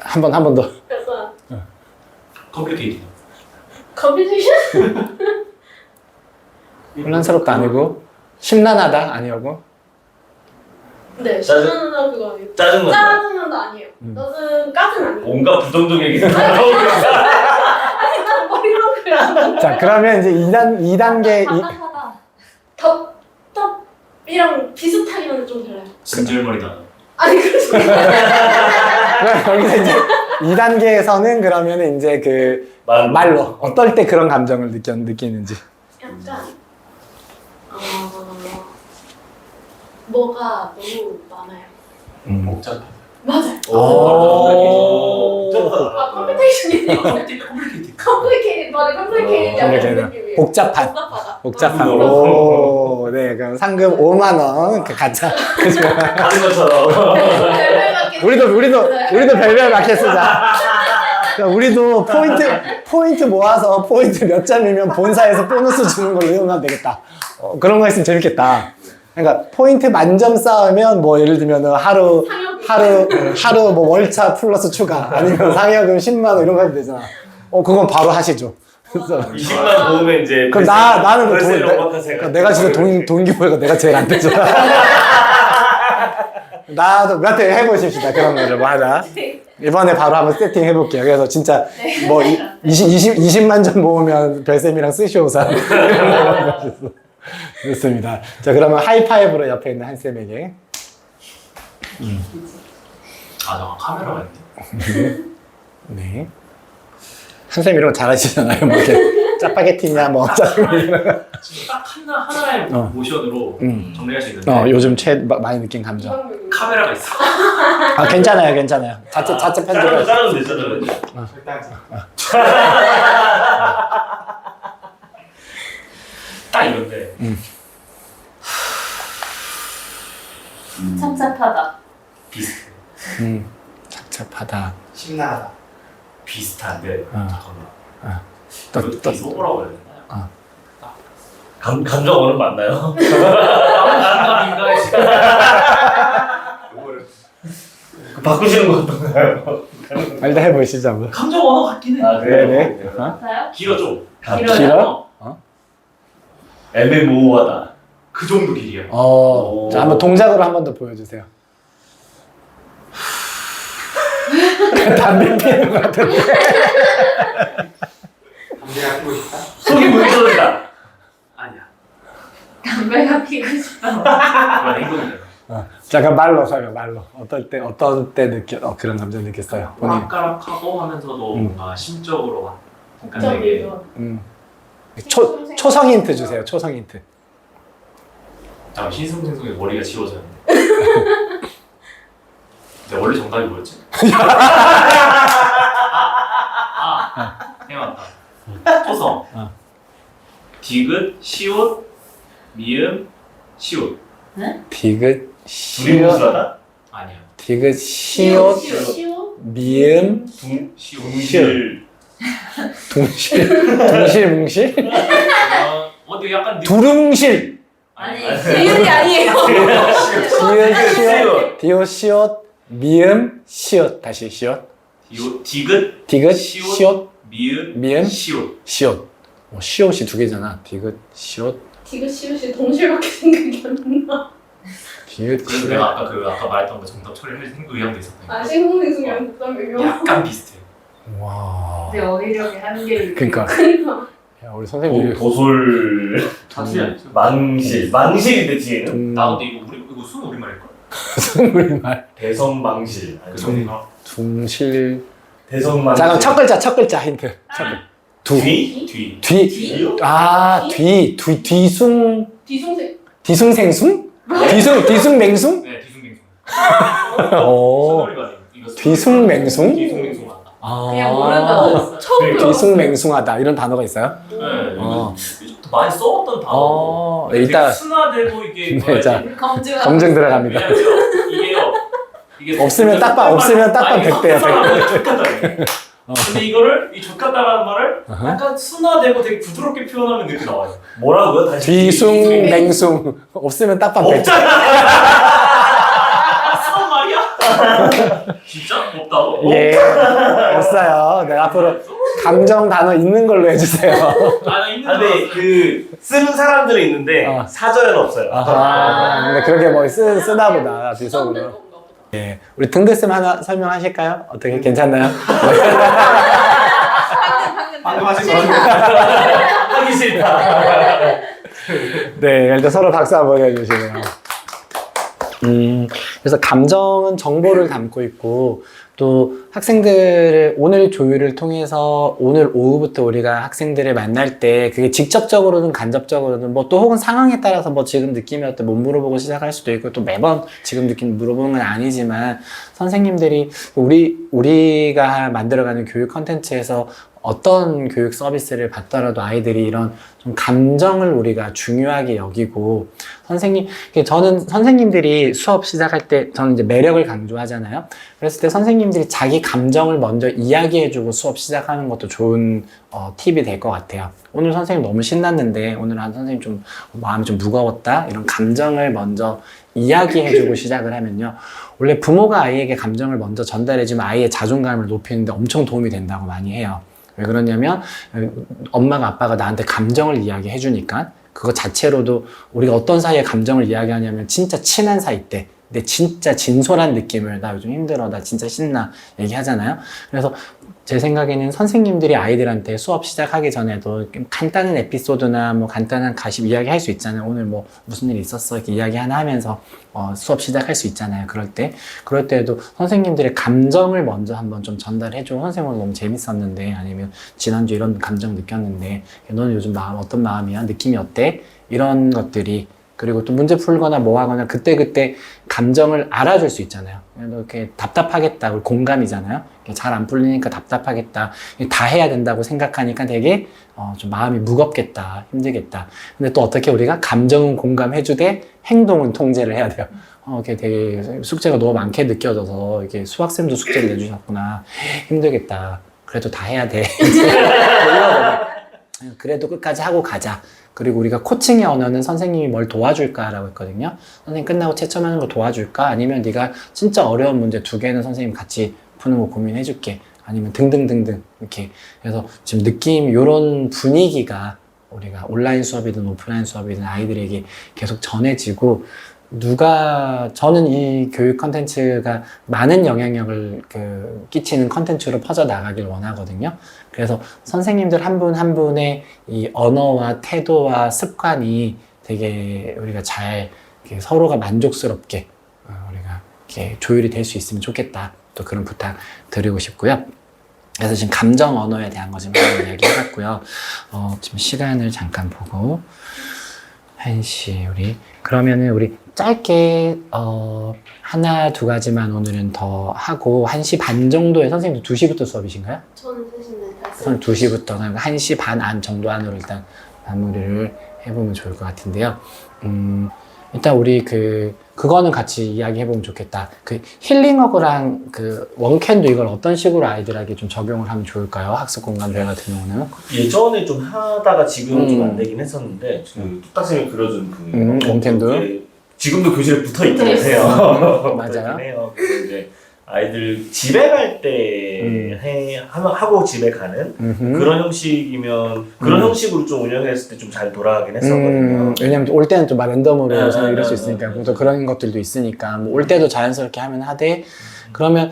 한 번 더.
약간
컴퓨테이션.
컴퓨테이션?
혼란스럽다 아니고 심란하다 아니고.
네,
짜증-
신나는 그거 아니에요.
짜증난다.
짜증난다 아니에요. 너는 까진 아니에요.
온갖 부정적 얘기가 나오고 있어.
아니 난 머리로 그래.
자, 그러면 이제 2단계
덥이랑 비슷하기만 좀 달라요.
진절머리다.
아니 그렇지.
여기서 이제 2단계에서는 그러면 이제 그 말로 어떨 때 그런 감정을 느끼는지.
약간 뭐가 너무 많아요.
복잡하다.
맞아요.
복잡하다.
컴퓨테이션이
컴플리케이티드.
컴플리케이트 맞아 컴플리케이트
컴플리케이트.
느낌이에요.
복잡한.
복잡하다.
복잡한.
어.
오, 네, 그럼 상금 5만 원. 그 가짜.
다른 것처럼.
우리도 별별 마켓 쓰자. 그러니까 우리도 포인트 모아서 포인트 몇 점이면 본사에서 보너스 주는 걸로 이용하면 되겠다. 그런 거 있으면 재밌겠다. 그러니까 포인트 만점 쌓으면 뭐 예를 들면 하루 뭐 월차 플러스 추가 아니면 상여금 10만 원 이런 거 하면 되잖아. 그건 바로 하시죠. 그래서
20만 모으면 이제
그럼 나는 그
월세
돈,
오마카세가
내가 진짜 동기부여가 내가 제일 안 되잖아. 나도 몇 회 해보십시다. 그런 거를 뭐 하자. 이번에 바로 한번 세팅 해볼게요. 그래서 진짜 뭐 20만 점 모으면 별쌤이랑 스시오사 좋습니다. 자, 그러면 하이파이브로 옆에 있는 한쌤에게.
잠깐 카메라가 있네.
네. 한쌤 이런 거 잘하시잖아요. 뭐 이렇게 짜파게티냐 뭐
지금 딱 하나의
어.
모션으로
음.
정리할 수 있는데
요즘 많이 느낀 감정.
카메라가 있어.
괜찮아요. 자체 편집을.
자르면 되잖아요. 딱 이건데.
참잡하다.
비슷해.
착잡하다.
심란하다.
비슷한데 잠깐만.
또
속으라고 해야 되나요? 감정어는 맞나요? 감정인가? 바꾸시는 거 어떤가요?
일단 해보시죠. 뭐.
감정 언어 같긴 해.
네네.
맞아요?
길어 좀.
길어?
애매모호하다. 그 정도 길이야.
자, 한번 동작으로 한 번 더 보여주세요. 담배 피는 것 같은데.
담배가 피고 싶다.
속이 뭉쳐진다. 아니야.
담배가 피고 싶다.
그건 행동이야.
자, 그럼 말로 설명, 말로. 어떤 때 그런 감정 느꼈어요? 본인.
까락까락하고 하면서도 뭔가 심적으로 약간
저기
되게
이거.
초성 힌트 주세요, 초성 힌트.
잠깐 신승생성에 머리가 지워졌는데. 근데 원래 정답이 뭐였지? 해왔다. 초성. 디귿, 시옷, 미음, 시옷.
디귿,
둘이
시옷,
무술하다? 아니야.
디귿, 시옷,
시옷?
미음,
시옷.
둥실, 뭉실?
근데 약간
두릉실!
아니 시옷이 아니에요.
디귿, 시옷, 미음, 시옷. 다시 시옷.
디귿,
디귿,
시옷,
시옷,
미음,
미음,
시옷.
시옷. 시옷이 두 개잖아. 디귿, 시옷,
디귿 시옷이 동시에밖에 생각이 안 나.
디귿,
그래서
시옷.
내가 아까 말했던 거 정답 처리할 의향도 있었거든.
아 신공생수랑 국담배경.
약간 비슷해.
와.
근데 어휘력이 한계를.
그러니까.
그러니까.
야, 우리 선생님이
도솔 망실인데 뒤에는 나도 이거 순 우리말일걸?
스물말
대성망실
음.
그 정도.
둥실.
대성망실.
자, 그럼 첫 글자 힌트.
뒤.
뒤숭
뒤숭생.
뒤숭생숭? 뒤숭맹숭?
네 뒤숭맹숭.
오.
순우리가 아니고 이거
뒤숭맹숭?
뒤숭맹숭하다.
그냥 모른다고. 처음 들어.
뒤숭맹숭하다 이런 단어가 있어요?
네.
어.
이것도 많이 써왔던 단어.
일단
순화되고 이게
네,
뭐야지?
자,
검증.
검증 들어갑니다.
이게요. 이게
없으면 딱밤 100배야. 100배.
근데 이거를 이 족같다라는 말을 약간 순화되고 되게 부드럽게 표현하면 이렇게 나와요. 뭐라고요? 다시.
뒤숭맹숭 없으면 딱밤 100배.
쓰던 말이야? 진짜 없다고?
예, 없어요. 네, 앞으로 감정 단어 있는 걸로 해주세요.
나 있는
근데 그 쓰는 사람들은 있는데 사전에는 없어요.
근데 그렇게 뭐 쓰나 보다 비속으로. 예, 우리 등대쌤 하나 설명하실까요? 어떻게 괜찮나요?
방금 하신 거
하기 싫다.
네, 일단 서로 박수 한번 해주시고요. 그래서 감정은 정보를 담고 있고 또 학생들을 오늘 조율을 통해서 오늘 오후부터 우리가 학생들을 만날 때 그게 직접적으로든 간접적으로든 뭐 또 혹은 상황에 따라서 뭐 지금 느낌이 어때 못 물어보고 시작할 수도 있고 또 매번 지금 느낌 물어보는 건 아니지만 선생님들이 우리가 만들어가는 교육 컨텐츠에서 어떤 교육 서비스를 받더라도 아이들이 이런 좀 감정을 우리가 중요하게 여기고 저는 선생님들이 수업 시작할 때 저는 이제 매력을 강조하잖아요. 그랬을 때 선생님들이 자기 감정을 먼저 이야기해주고 수업 시작하는 것도 좋은 팁이 될 것 같아요. 오늘 선생님 너무 신났는데 오늘 한 선생님 좀 마음이 좀 무거웠다 이런 감정을 먼저 이야기해주고 시작을 하면요. 원래 부모가 아이에게 감정을 먼저 전달해주면 아이의 자존감을 높이는데 엄청 도움이 된다고 많이 해요. 왜 그러냐면 엄마가 아빠가 나한테 감정을 이야기해 주니까 그거 자체로도 우리가 어떤 사이에 감정을 이야기하냐면 진짜 친한 사이 때 내 진짜 진솔한 느낌을 나 요즘 힘들어 나 진짜 신나 얘기하잖아요. 그래서 제 생각에는 선생님들이 아이들한테 수업 시작하기 전에도 간단한 에피소드나 뭐 간단한 가십 이야기 할 수 있잖아요. 오늘 뭐 무슨 일 있었어 이렇게 이야기 하나 하면서 수업 시작할 수 있잖아요. 그럴 때에도 선생님들의 감정을 먼저 한번 좀 전달해줘. 선생님 오늘 너무 재밌었는데 아니면 지난주 이런 감정 느꼈는데 너는 요즘 어떤 마음이야? 느낌이 어때? 이런 것들이 그리고 또 문제 풀거나 뭐 하거나 그때 감정을 알아줄 수 있잖아요. 이렇게 답답하겠다. 우리 공감이잖아요. 잘 안 풀리니까 답답하겠다. 다 해야 된다고 생각하니까 되게 좀 마음이 무겁겠다. 힘들겠다. 근데 또 어떻게 우리가 감정은 공감해주되 행동은 통제를 해야 돼요. 이렇게 되게 숙제가 너무 많게 느껴져서 이렇게 수학쌤도 숙제를 내주셨구나. 힘들겠다. 그래도 다 해야 돼. 그래도 끝까지 하고 가자. 그리고 우리가 코칭의 언어는 선생님이 뭘 도와줄까라고 했거든요. 선생님 끝나고 채점하는 거 도와줄까? 아니면 네가 진짜 어려운 문제 2개는 선생님 같이 푸는 거 고민해줄게. 아니면 등등등등 이렇게. 그래서 지금 느낌 이런 분위기가 우리가 온라인 수업이든 오프라인 수업이든 아이들에게 계속 전해지고 저는 이 교육 컨텐츠가 많은 영향력을 끼치는 컨텐츠로 퍼져나가길 원하거든요. 그래서 선생님들 한 분 한 분의 이 언어와 태도와 습관이 되게 우리가 잘 서로가 만족스럽게 우리가 이렇게 조율이 될 수 있으면 좋겠다. 또 그런 부탁 드리고 싶고요. 그래서 지금 감정 언어에 대한 거 좀 이야기 해봤고요. 지금 시간을 잠깐 보고 1시 그러면은 우리 짧게 하나 두 가지만 오늘은 더 하고 1시 반 정도에 선생님도 2시부터 수업이신가요?
저는 대신에
저는 2시부터 1시 반 안 정도 안으로 일단 마무리를 해보면 좋을 것 같은데요. 일단 우리 그거는 같이 이야기해보면 좋겠다. 힐링허그랑 원캔도 이걸 어떤 식으로 아이들에게 좀 적용을 하면 좋을까요? 학습 공간 대회 같은 경우는.
예전에 좀 하다가 지금은 좀 안 되긴 했었는데 뚝딱쌤이 그려준
원캔도
지금도 교실에 붙어 있긴
네.
해요.
맞아요.
해요. 그래서 이제 아이들 집에 갈 때 하고 집에 가는 그런 형식이면 그런 형식으로 좀 운영했을 때 좀 잘 돌아가긴 했었거든요.
왜냐면 올 때는 좀 랜덤으로 이럴 수
네,
있으니까
네,
또 그런 것들도 있으니까 올 때도 자연스럽게 하면 하되 그러면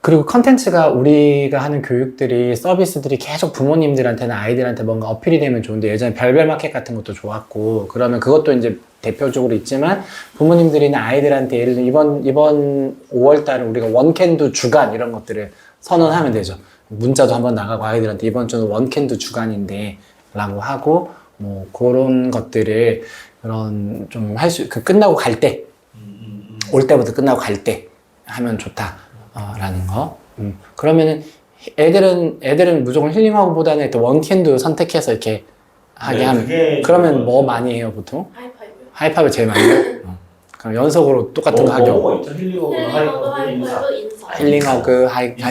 그리고 컨텐츠가 우리가 하는 교육들이 서비스들이 계속 부모님들한테나 아이들한테 뭔가 어필이 되면 좋은데 예전에 별별 마켓 같은 것도 좋았고 그러면 그것도 이제 대표적으로 있지만 부모님들이나 아이들한테 예를 들어 이번 5월달은 우리가 원캔도 주간 이런 것들을 선언하면 되죠. 문자도 한번 나가고 아이들한테 이번 주는 원캔도 주간인데 라고 하고 뭐 그런 것들을 그런 좀 끝나고 갈 때 올 때부터 끝나고 갈 때 하면 좋다 라는 거. 그러면은 애들은 무조건 힐링하고보다는 원캔도 선택해서 이렇게 하게 하면 그러면 뭐 많이 해요 보통?
하이파이브요.
하이파이브 제일 많이 해요? 그럼 연속으로 똑같은 거 하죠.
뭐가 있죠? 힐링허그, 하이퍼,
인사.
힐링허그 하이파이브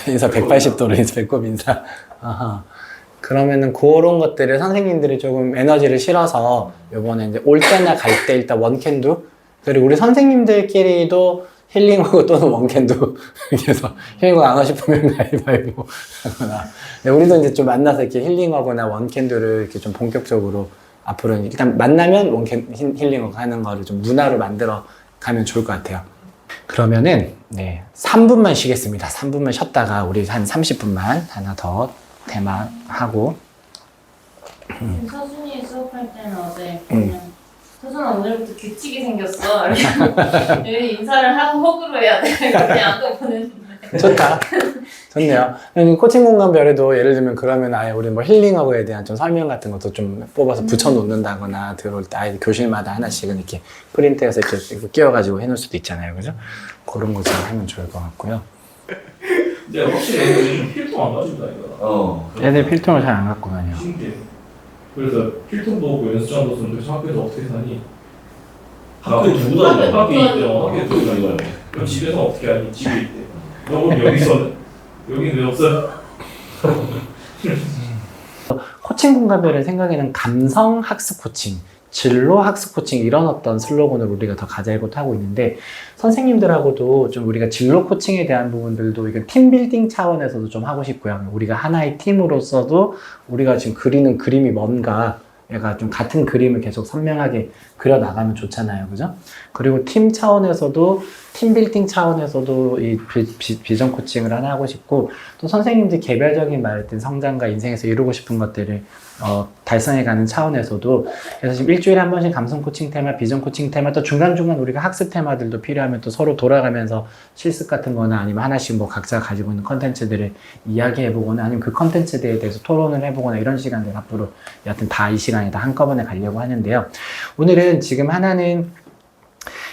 인사 180도로 인사 배꼽 인사. 아하. 그러면은 그런 것들을 선생님들이 조금 에너지를 실어서 요번에 이제 올 때나 갈 때 일단 원캔도 그리고 우리 선생님들끼리도 힐링하고 또는 원캔도 그래서 힐링하고 안 하고 싶으면 가위바위보 하거나 우리도 이제 좀 만나서 이렇게 힐링하거나 원캔도를 이렇게 좀 본격적으로 앞으로는 일단 만나면 원캔 힐링하고 하는 거를 좀 문화로 만들어 가면 좋을 것 같아요. 그러면은 3분만 쉬겠습니다. 3분만 쉬었다가 우리 한 30분만 하나 더 테마하고
서준이 수업할 때는 어제 그냥
효선아 오늘부터 규칙이 생겼어. 여기 인사를 하고 호구로 해야 돼. 그냥 아까 보냈는데.
좋다. 좋네요. 코칭 공간별에도 예를 들면 그러면 아예 우리 뭐 힐링허브에 대한 좀 설명 같은 것도 좀 뽑아서 붙여놓는다거나 들어올 때 아예 교실마다 하나씩은 이렇게 프린트해서 이렇게 끼워가지고 해놓을 수도 있잖아요. 그죠? 그런 거 좀 하면 좋을 것 같고요.
근데 확실히 애들이 필통 안 가진다 이거.
애들 필통을 잘 안 갖고 다녀.
신기해. 그래서 필통도 없고 연습장도 없는데 도대체 학교에서 어떻게 사니?
학교에 두고 다녀.
학교에 두고 다녀. 그럼 집에서 어떻게 하니? 집에 있대. 그럼 여기서는? 여기는 왜 없어요?
코칭 공간별의 생각에는 감성 학습 코칭, 진로 학습 코칭 이런 어떤 슬로건을 우리가 더 가지고 하고 있는데 선생님들하고도 좀 우리가 진로 코칭에 대한 부분들도 이건 팀빌딩 차원에서도 좀 하고 싶고요. 우리가 하나의 팀으로서도 우리가 지금 그리는 그림이 뭔가 얘가 좀 같은 그림을 계속 선명하게 그려 나가면 좋잖아요. 그죠? 그리고 팀 차원에서도 팀 빌딩 차원에서도 이 비전 코칭을 하나 하고 싶고 또 선생님들 개별적인 말했던 성장과 인생에서 이루고 싶은 것들을 달성해가는 차원에서도 그래서 지금 일주일에 한 번씩 감성 코칭 테마, 비전 코칭 테마 또 중간중간 우리가 학습 테마들도 필요하면 또 서로 돌아가면서 실습 같은 거나 아니면 하나씩 뭐 각자 가지고 있는 컨텐츠들을 이야기해보거나 아니면 그 컨텐츠에 대해서 토론을 해보거나 이런 시간들 앞으로 여하튼 다 이 시간에 다 한꺼번에 가려고 하는데요. 오늘은 지금 하나는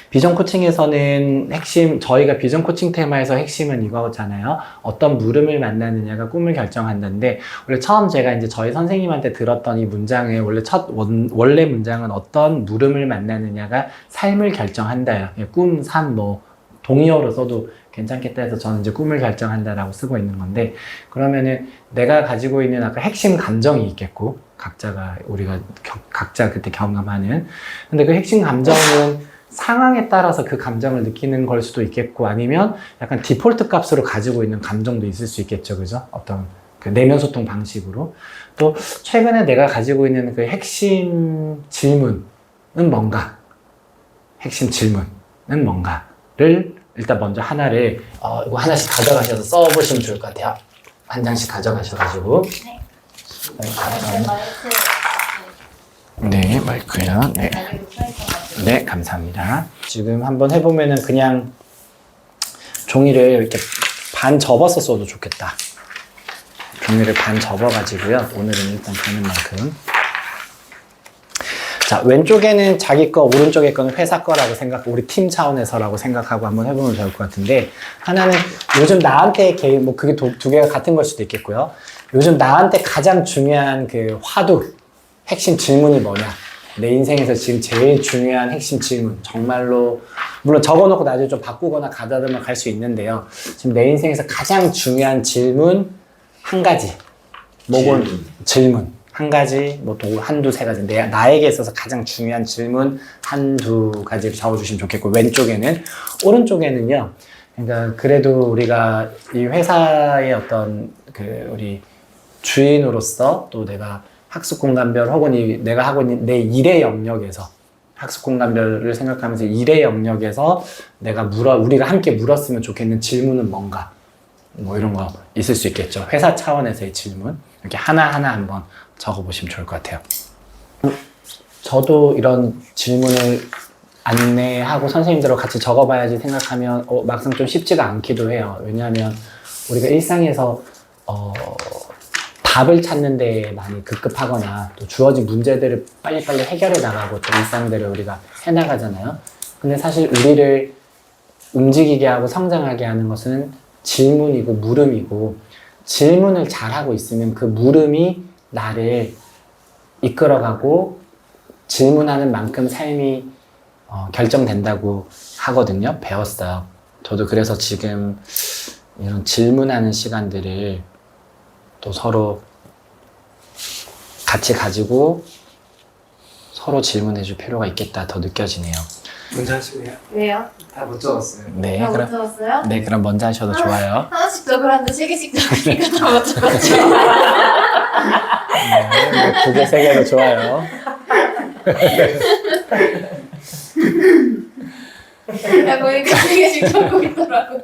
비전 코칭에서는 핵심, 저희가 비전 코칭 테마에서 핵심은 이거잖아요. 어떤 물음을 만나느냐가 꿈을 결정한다는데, 원래 처음 제가 이제 저희 선생님한테 들었던 이 문장의 원래 문장은 어떤 물음을 만나느냐가 삶을 결정한다요. 꿈, 산, 뭐, 동의어로 써도 괜찮겠다 해서 저는 이제 꿈을 결정한다라고 쓰고 있는 건데, 그러면은 내가 가지고 있는 아까 핵심 감정이 있겠고, 각자가, 우리가 각자 그때 경험하는. 근데 그 핵심 감정은 상황에 따라서 그 감정을 느끼는 걸 수도 있겠고 아니면 약간 디폴트 값으로 가지고 있는 감정도 있을 수 있겠죠. 그죠? 어떤 그 내면 소통 방식으로. 또 최근에 내가 가지고 있는 그 핵심 질문은 뭔가? 핵심 질문은 뭔가를 일단 먼저 하나를 이거 하나씩 가져가셔서 써보시면 좋을 것 같아요. 한 장씩 가져가셔가지고. 네, 마이크요. 네. 네, 감사합니다. 지금 한번 해보면은 그냥 종이를 이렇게 반 접어서 써도 좋겠다. 종이를 반 접어가지고요. 오늘은 일단 되는 만큼. 자, 왼쪽에는 자기 거, 오른쪽에 거는 회사 거라고 우리 팀 차원에서라고 생각하고 한번 해보면 좋을 것 같은데, 하나는 요즘 나한테 뭐 그게 두 개가 같은 걸 수도 있겠고요. 요즘 나한테 가장 중요한 그 화두, 핵심 질문이 뭐냐? 내 인생에서 지금 제일 중요한 핵심 질문. 정말로, 물론 적어놓고 나중에 좀 바꾸거나 가다듬어 갈 수 있는데요. 지금 내 인생에서 가장 중요한 질문 한 가지. 질문. 한 가지, 뭐 한두 세 가지. 나에게 있어서 가장 중요한 질문 한두 가지를 적어주시면 좋겠고, 왼쪽에는, 오른쪽에는요. 그러니까 그래도 우리가 이 회사의 어떤 우리 주인으로서 또 내가 학습 공간별 혹은 내가 하고 있는 내 일의 영역에서 학습 공간별을 생각하면서 일의 영역에서 우리가 함께 물었으면 좋겠는 질문은 뭔가 뭐 이런 거 있을 수 있겠죠. 회사 차원에서의 질문 이렇게 하나하나 한번 적어보시면 좋을 것 같아요. 저도 이런 질문을 안내하고 선생님들하고 같이 적어봐야지 생각하면 막상 좀 쉽지가 않기도 해요. 왜냐하면 우리가 일상에서 답을 찾는 데 많이 급급하거나 또 주어진 문제들을 빨리빨리 해결해 나가고 또 일상들을 우리가 해나가잖아요. 근데 사실 우리를 움직이게 하고 성장하게 하는 것은 질문이고 물음이고, 질문을 잘하고 있으면 그 물음이 나를 이끌어가고 질문하는 만큼 삶이 결정된다고 하거든요. 배웠어요. 저도 그래서 지금 이런 질문하는 시간들을 또 서로 같이 가지고 서로 질문해 줄 필요가 있겠다 더 느껴지네요.
먼저 하실래요?
왜요?
다 못 적었어요.
네,
다 못
그럼
적었어요?
네, 그럼 먼저 하셔도 좋아요.
하나씩 적으라는데 세 개씩 적으니까 다 못 적었죠.
네, 두 개, 세 개도 좋아요.
야, 보니까 세 개씩 적고 있더라고요.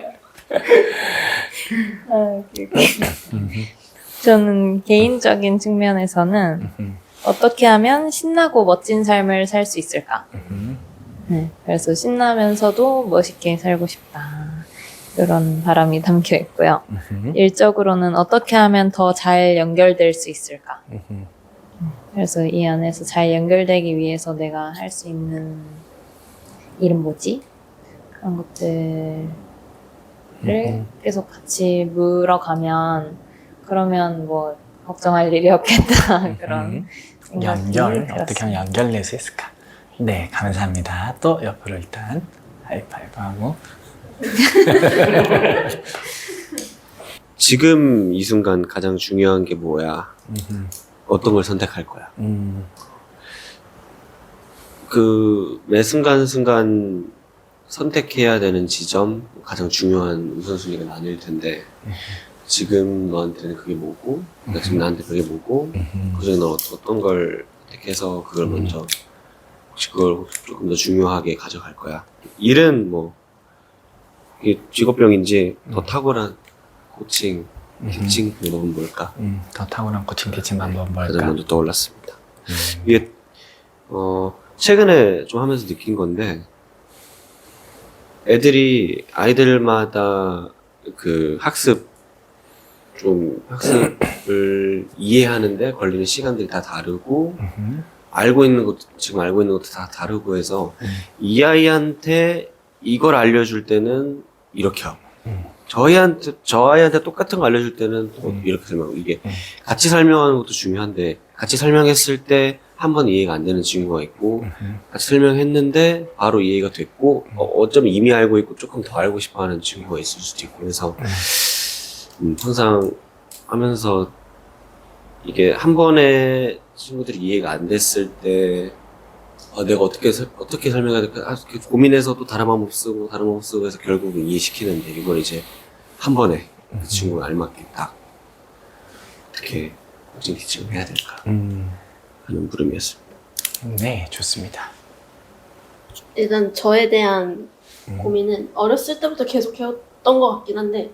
저는 개인적인 측면에서는
어떻게 하면 신나고 멋진 삶을 살 수 있을까? 네, 그래서 신나면서도 멋있게 살고 싶다. 그런 바람이 담겨 있고요. 일적으로는 어떻게 하면 더 잘 연결될 수 있을까? 그래서 이 안에서 잘 연결되기 위해서 내가 할 수 있는 일은 뭐지? 그런 것들을 계속 같이 물어가면 그러면 뭐 걱정할 일이 없겠다. 그런 생각이
연결
들었어요.
어떻게 하면 연결될 수 있을까? 네, 감사합니다. 또 옆으로 일단 하이파이브하고.
지금 이 순간 가장 중요한 게 뭐야? 어떤 걸 선택할 거야? 그 매 순간순간 선택해야 되는 지점, 가장 중요한 우선순위가 나뉠 텐데 지금 너한테는 그게 뭐고, 그러니까 지금 나한테 그게 뭐고, 그중에 너 어떤 걸 선택해서 그걸 먼저 혹시 그걸 조금 더 중요하게 가져갈 거야? 일은 뭐 이게 직업병인지 더 탁월한 코칭, 티칭 방법은 뭘까?
더 타고난 코칭 개칭 방법은
가장
뭘까?
먼저 떠올랐습니다. 이게 최근에 좀 하면서 느낀 건데 아이들마다 그 학습을 이해하는데 걸리는 시간들이 다 다르고 지금 알고 있는 것도 다 다르고 해서 이 아이한테 이걸 알려줄 때는 이렇게 하고 저 아이한테 똑같은 거 알려줄 때는 또 이렇게 설명하고 이게 같이 설명하는 것도 중요한데 같이 설명했을 때 한 번 이해가 안 되는 친구가 있고 같이 설명했는데 바로 이해가 됐고 어쩌면 이미 알고 있고 조금 더 알고 싶어 하는 친구가 있을 수도 있고 그래서 항상 하면서 이게 한 번에 친구들이 이해가 안 됐을 때 내가 어떻게 설명해야 될까 고민해서 또 다른 방법 쓰고 해서 결국은 이해시키는데 이걸 이제 한 번에 그 친구가 알맞게 딱 어떻게 코칭 티칭을 해야 될까 하는 물음이었습니다.
네, 좋습니다.
일단 저에 대한 고민은 어렸을 때부터 계속 해왔던 것 같긴 한데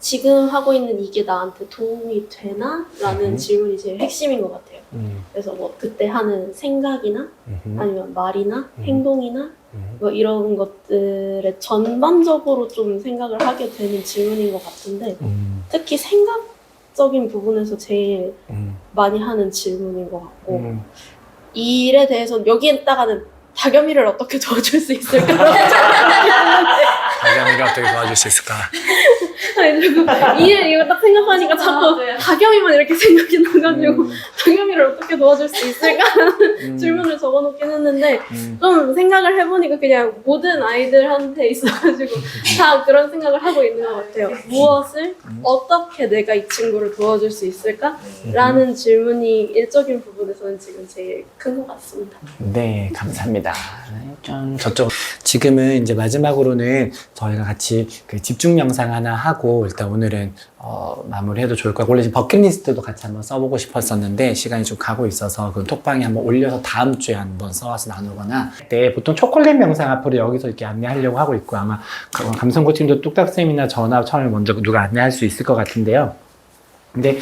지금 하고 있는 이게 나한테 도움이 되나? 라는 질문이 제일 핵심인 것 같아요. 그래서 뭐 그때 하는 생각이나 아니면 말이나 행동이나 뭐 이런 것들에 전반적으로 좀 생각을 하게 되는 질문인 것 같은데 특히 생각적인 부분에서 제일 많이 하는 질문인 것 같고 이 일에 대해서 여기에다가는 다겸이를 어떻게 도와줄 수 있을까?
다겸이가 어떻게 도와줄 수 있을까?
이거 딱 생각하니까 자꾸
맞아요.
다겸이만 이렇게 생각이 나가지고 다겸이를 어떻게 도와줄 수 있을까? 질문을 적어놓긴 했는데 좀 생각을 해보니까 그냥 모든 아이들한테 있어가지고 다 그런 생각을 하고 있는 것 같아요. 무엇을 어떻게 내가 이 친구를 도와줄 수 있을까? 라는 질문이 일적인 부분에서는 지금 제일 큰 것 같습니다.
네, 감사합니다. 짠, 저쪽. 지금은 이제 마지막으로는 저희가 같이 그 집중 명상 하나 하고 일단 오늘은 마무리해도 좋을 것 같고 원래 지금 버킷리스트도 같이 한번 써보고 싶었었는데 시간이 좀 가고 있어서 그 톡방에 한번 올려서 다음 주에 한번 써와서 나누거나 네, 보통 초콜릿 명상 앞으로 여기서 이렇게 안내하려고 하고 있고 아마 감성코칭도 뚝딱쌤이나 저나 처음에 먼저 누가 안내할 수 있을 것 같은데요. 근데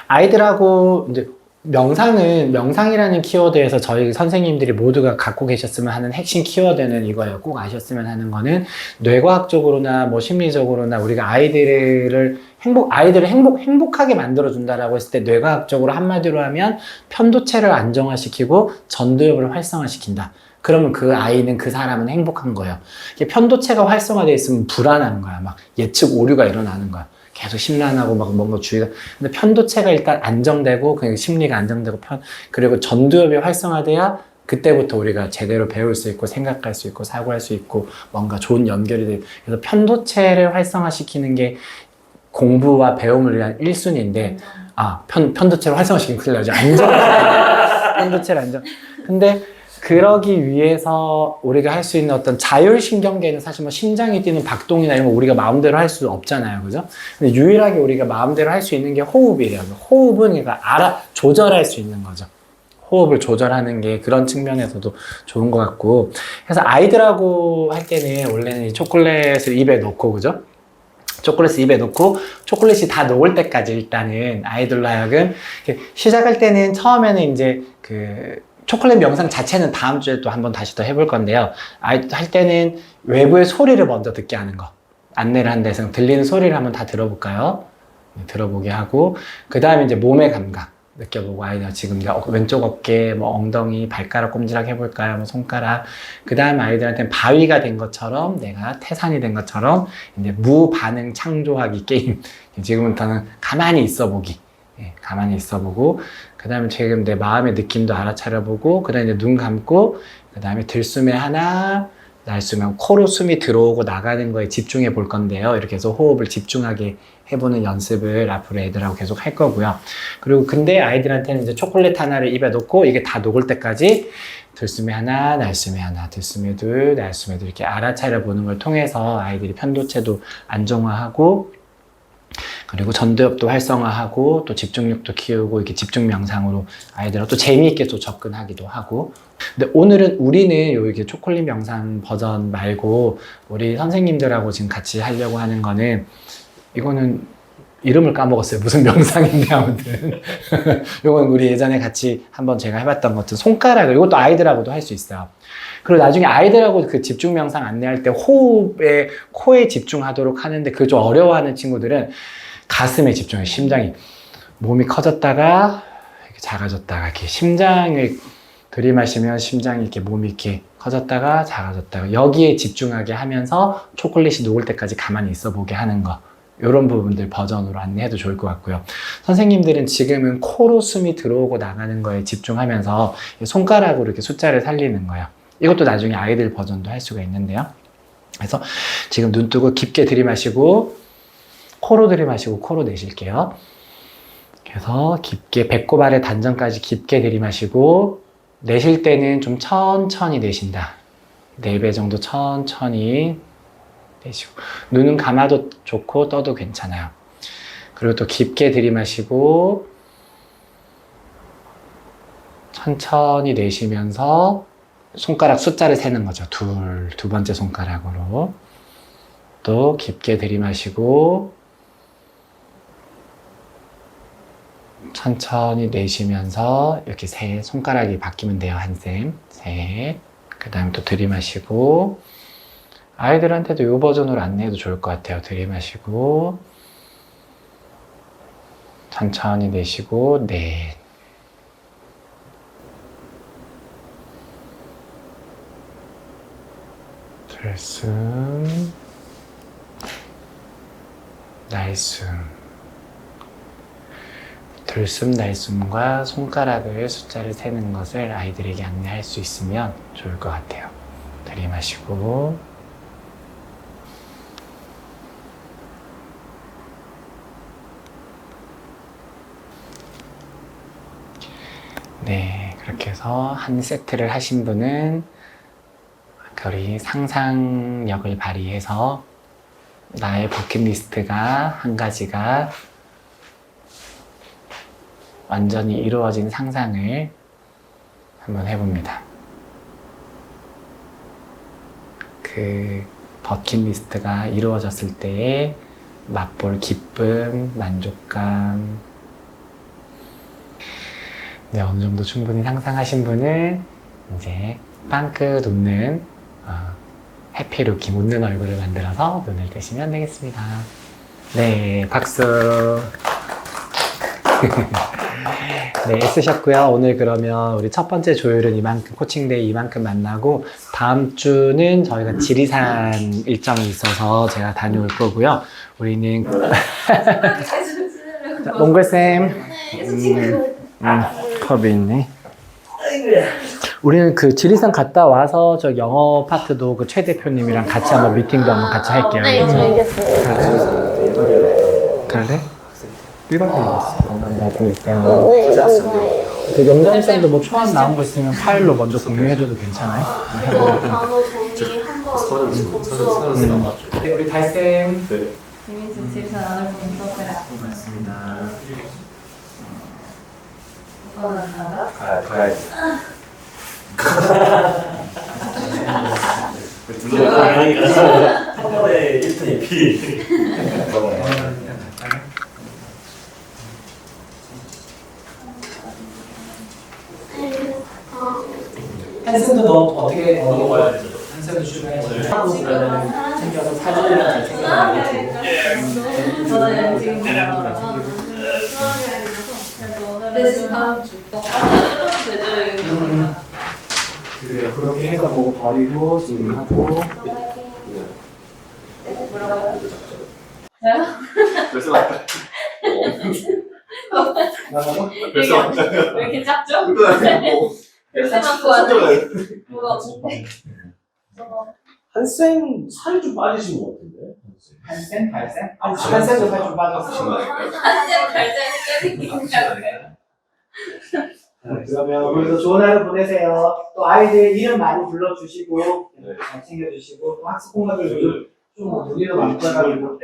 아이들하고 이제 명상이라는 키워드에서 저희 선생님들이 모두가 갖고 계셨으면 하는 핵심 키워드는 이거예요. 꼭 아셨으면 하는 거는 뇌과학적으로나 뭐 심리적으로나 우리가 아이들을 행복하게 만들어준다라고 했을 때 뇌과학적으로 한마디로 하면 편도체를 안정화시키고 전두엽을 활성화시킨다. 그러면 그 아이는 그 사람은 행복한 거예요. 편도체가 활성화되어 있으면 불안한 거야. 막 예측 오류가 일어나는 거야. 계속 심란하고 막 뭔가 주의가. 근데 편도체가 일단 안정되고, 그 심리가 안정되고, 그리고 전두엽이 활성화돼야 그때부터 우리가 제대로 배울 수 있고, 생각할 수 있고, 사고할 수 있고, 뭔가 좋은 연결이 되고. 그래서 편도체를 활성화시키는 게 공부와 배움을 위한 1순위인데, 편도체를 활성화시키면 큰일 나죠. 편도체를 안정. 근데, 그러기 위해서 우리가 할 수 있는 어떤 자율신경계는 사실 뭐 심장이 뛰는 박동이나 이런 거 우리가 마음대로 할 수 없잖아요. 그죠? 근데 유일하게 우리가 마음대로 할 수 있는 게 호흡이래요. 호흡은 그러니까 조절할 수 있는 거죠. 호흡을 조절하는 게 그런 측면에서도 좋은 것 같고. 그래서 아이들하고 할 때는 원래는 이 초콜릿을 입에 넣고, 그죠? 초콜릿을 입에 넣고 초콜릿이 다 녹을 때까지 일단은 아이들로 하여금 시작할 때는 처음에는 이제 그 초콜릿 명상 자체는 다음 주에 또 한번 다시 더 해볼 건데요. 할 때는 외부의 소리를 먼저 듣게 하는 거. 안내를 한 데서 들리는 소리를 한번 다 들어볼까요? 들어보게 하고, 그 다음에 이제 몸의 감각 느껴보고, 아이들 지금 왼쪽 어깨, 뭐 엉덩이, 발가락 꼼지락 해볼까요? 뭐 손가락. 그 다음에 아이들한테는 바위가 된 것처럼, 내가 태산이 된 것처럼, 이제 무반응 창조하기 게임. 지금부터는 가만히 있어 보기. 가만히 있어 보고, 그 다음에 지금 내 마음의 느낌도 알아차려보고, 그 다음에 눈 감고, 그 다음에 들숨에 하나, 날숨에 코로 숨이 들어오고 나가는 거에 집중해 볼 건데요. 이렇게 해서 호흡을 집중하게 해보는 연습을 앞으로 애들하고 계속 할 거고요. 그리고 근데 아이들한테는 이제 초콜릿 하나를 입에 넣고 이게 다 녹을 때까지 들숨에 하나, 날숨에 하나, 들숨에 둘, 날숨에 둘 이렇게 알아차려 보는 걸 통해서 아이들이 편도체도 안정화하고 그리고 전두엽도 활성화하고 또 집중력도 키우고 이렇게 집중 명상으로 아이들하고 또 재미있게 또 접근하기도 하고. 근데 오늘은 우리는 이렇게 초콜릿 명상 버전 말고 우리 선생님들하고 지금 같이 하려고 하는 거는 이거는 이름을 까먹었어요. 무슨 명상인데 아무튼 이건 우리 예전에 같이 한번 제가 해봤던 것들 손가락을 이것도 아이들하고도 할 수 있어요. 그리고 나중에 아이들하고 그 집중 명상 안내할 때 호흡에 코에 집중하도록 하는데 그걸 좀 어려워하는 친구들은 가슴에 집중해요. 심장이 몸이 커졌다가 이렇게 작아졌다가 이렇게 심장을 들이마시면 심장이 이렇게 몸이 이렇게 커졌다가 작아졌다가 여기에 집중하게 하면서 초콜릿이 녹을 때까지 가만히 있어 보게 하는 거. 이런 부분들 버전으로 안내해도 좋을 것 같고요. 선생님들은 지금은 코로 숨이 들어오고 나가는 거에 집중하면서 손가락으로 이렇게 숫자를 살리는 거예요. 이것도 나중에 아이들 버전도 할 수가 있는데요. 그래서 지금 눈 뜨고 깊게 들이마시고 코로 들이마시고 코로 내쉴게요. 그래서 깊게 배꼽 아래 단전까지 깊게 들이마시고 내쉴 때는 좀 천천히 내쉰다. 4배 정도 천천히 내쉬고 눈은 감아도 좋고 떠도 괜찮아요. 그리고 또 깊게 들이마시고 천천히 내쉬면서 손가락 숫자를 세는 거죠. 두 번째 손가락으로 또 깊게 들이마시고 천천히 내쉬면서 이렇게 세 손가락이 바뀌면 돼요. 한샘 셋. 그 다음에 또 들이마시고 아이들한테도 이 버전으로 안내해도 좋을 것 같아요. 들이마시고 천천히 내쉬고 넷. 들숨 날숨. 들숨 날숨과 손가락을 숫자를 세는 것을 아이들에게 안내할 수 있으면 좋을 것 같아요. 들이마시고 네, 그렇게 해서 한 세트를 하신 분은 우리 상상력을 발휘해서 나의 버킷리스트가 한 가지가 완전히 이루어진 상상을 한번 해봅니다. 그 버킷리스트가 이루어졌을 때의 맛볼 기쁨, 만족감. 네, 어느 정도 충분히 상상하신 분은 이제 빵긋 웃는 해피루키 웃는 얼굴을 만들어서 눈을 뜨시면 되겠습니다. 네, 박수. 네, 애쓰셨고요. 오늘 그러면 우리 첫 번째 조율은 이만큼, 코칭데이 이만큼 만나고 다음 주는 저희가 지리산 일정이 있어서 제가 다녀올 거고요. 우리는 몽골쌤 컵이 있네. 우리는 그 지리산 갔다 와서 저 영어 파트도 그 최 대표님이랑 같이 한번 미팅도 한번 같이 할게요.
네, 알겠습니다.
갈래? 삐밖에 안 됐어. 나도 있잖아. 그 영장쌤도 뭐 초안 나온 거 있으면 파일로 먼저 공유해줘도 괜찮아요?
단어 정리 한번 점수하고
우리 달쌤.
재밌는 지리산 안을 보면 떠들어.
고맙습니다.
가야지. 한 번에 1턴 2피.
한쌤도 너 어떻게 먹어야 돼? 한쌤도 주변에 하고 그러면 챙겨서 사진이랑 잘 챙겨가지고.
저는 지금
그래요. 그렇게 해서 보고 버리고 지금 하고.
벌써 왔다. 벌써 왔다.
왜 이렇게 작죠?
벌써
갖고 왔네.
한쌤 살이 좀 빠지신 것 같은데.
한쌤? 발쌤? 한쌤도 살 좀 빠졌으신 거예요. 그러면 오늘도 좋은 하루 보내세요. 또 아이들 이름 많이 불러주시고 잘 챙겨주시고 또 학습 공간들 요즘 좀 무리도 많더라고요.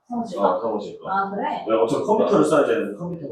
사무실 거.
아 그래?
어차피 컴퓨터를 써야 되는데 컴퓨터가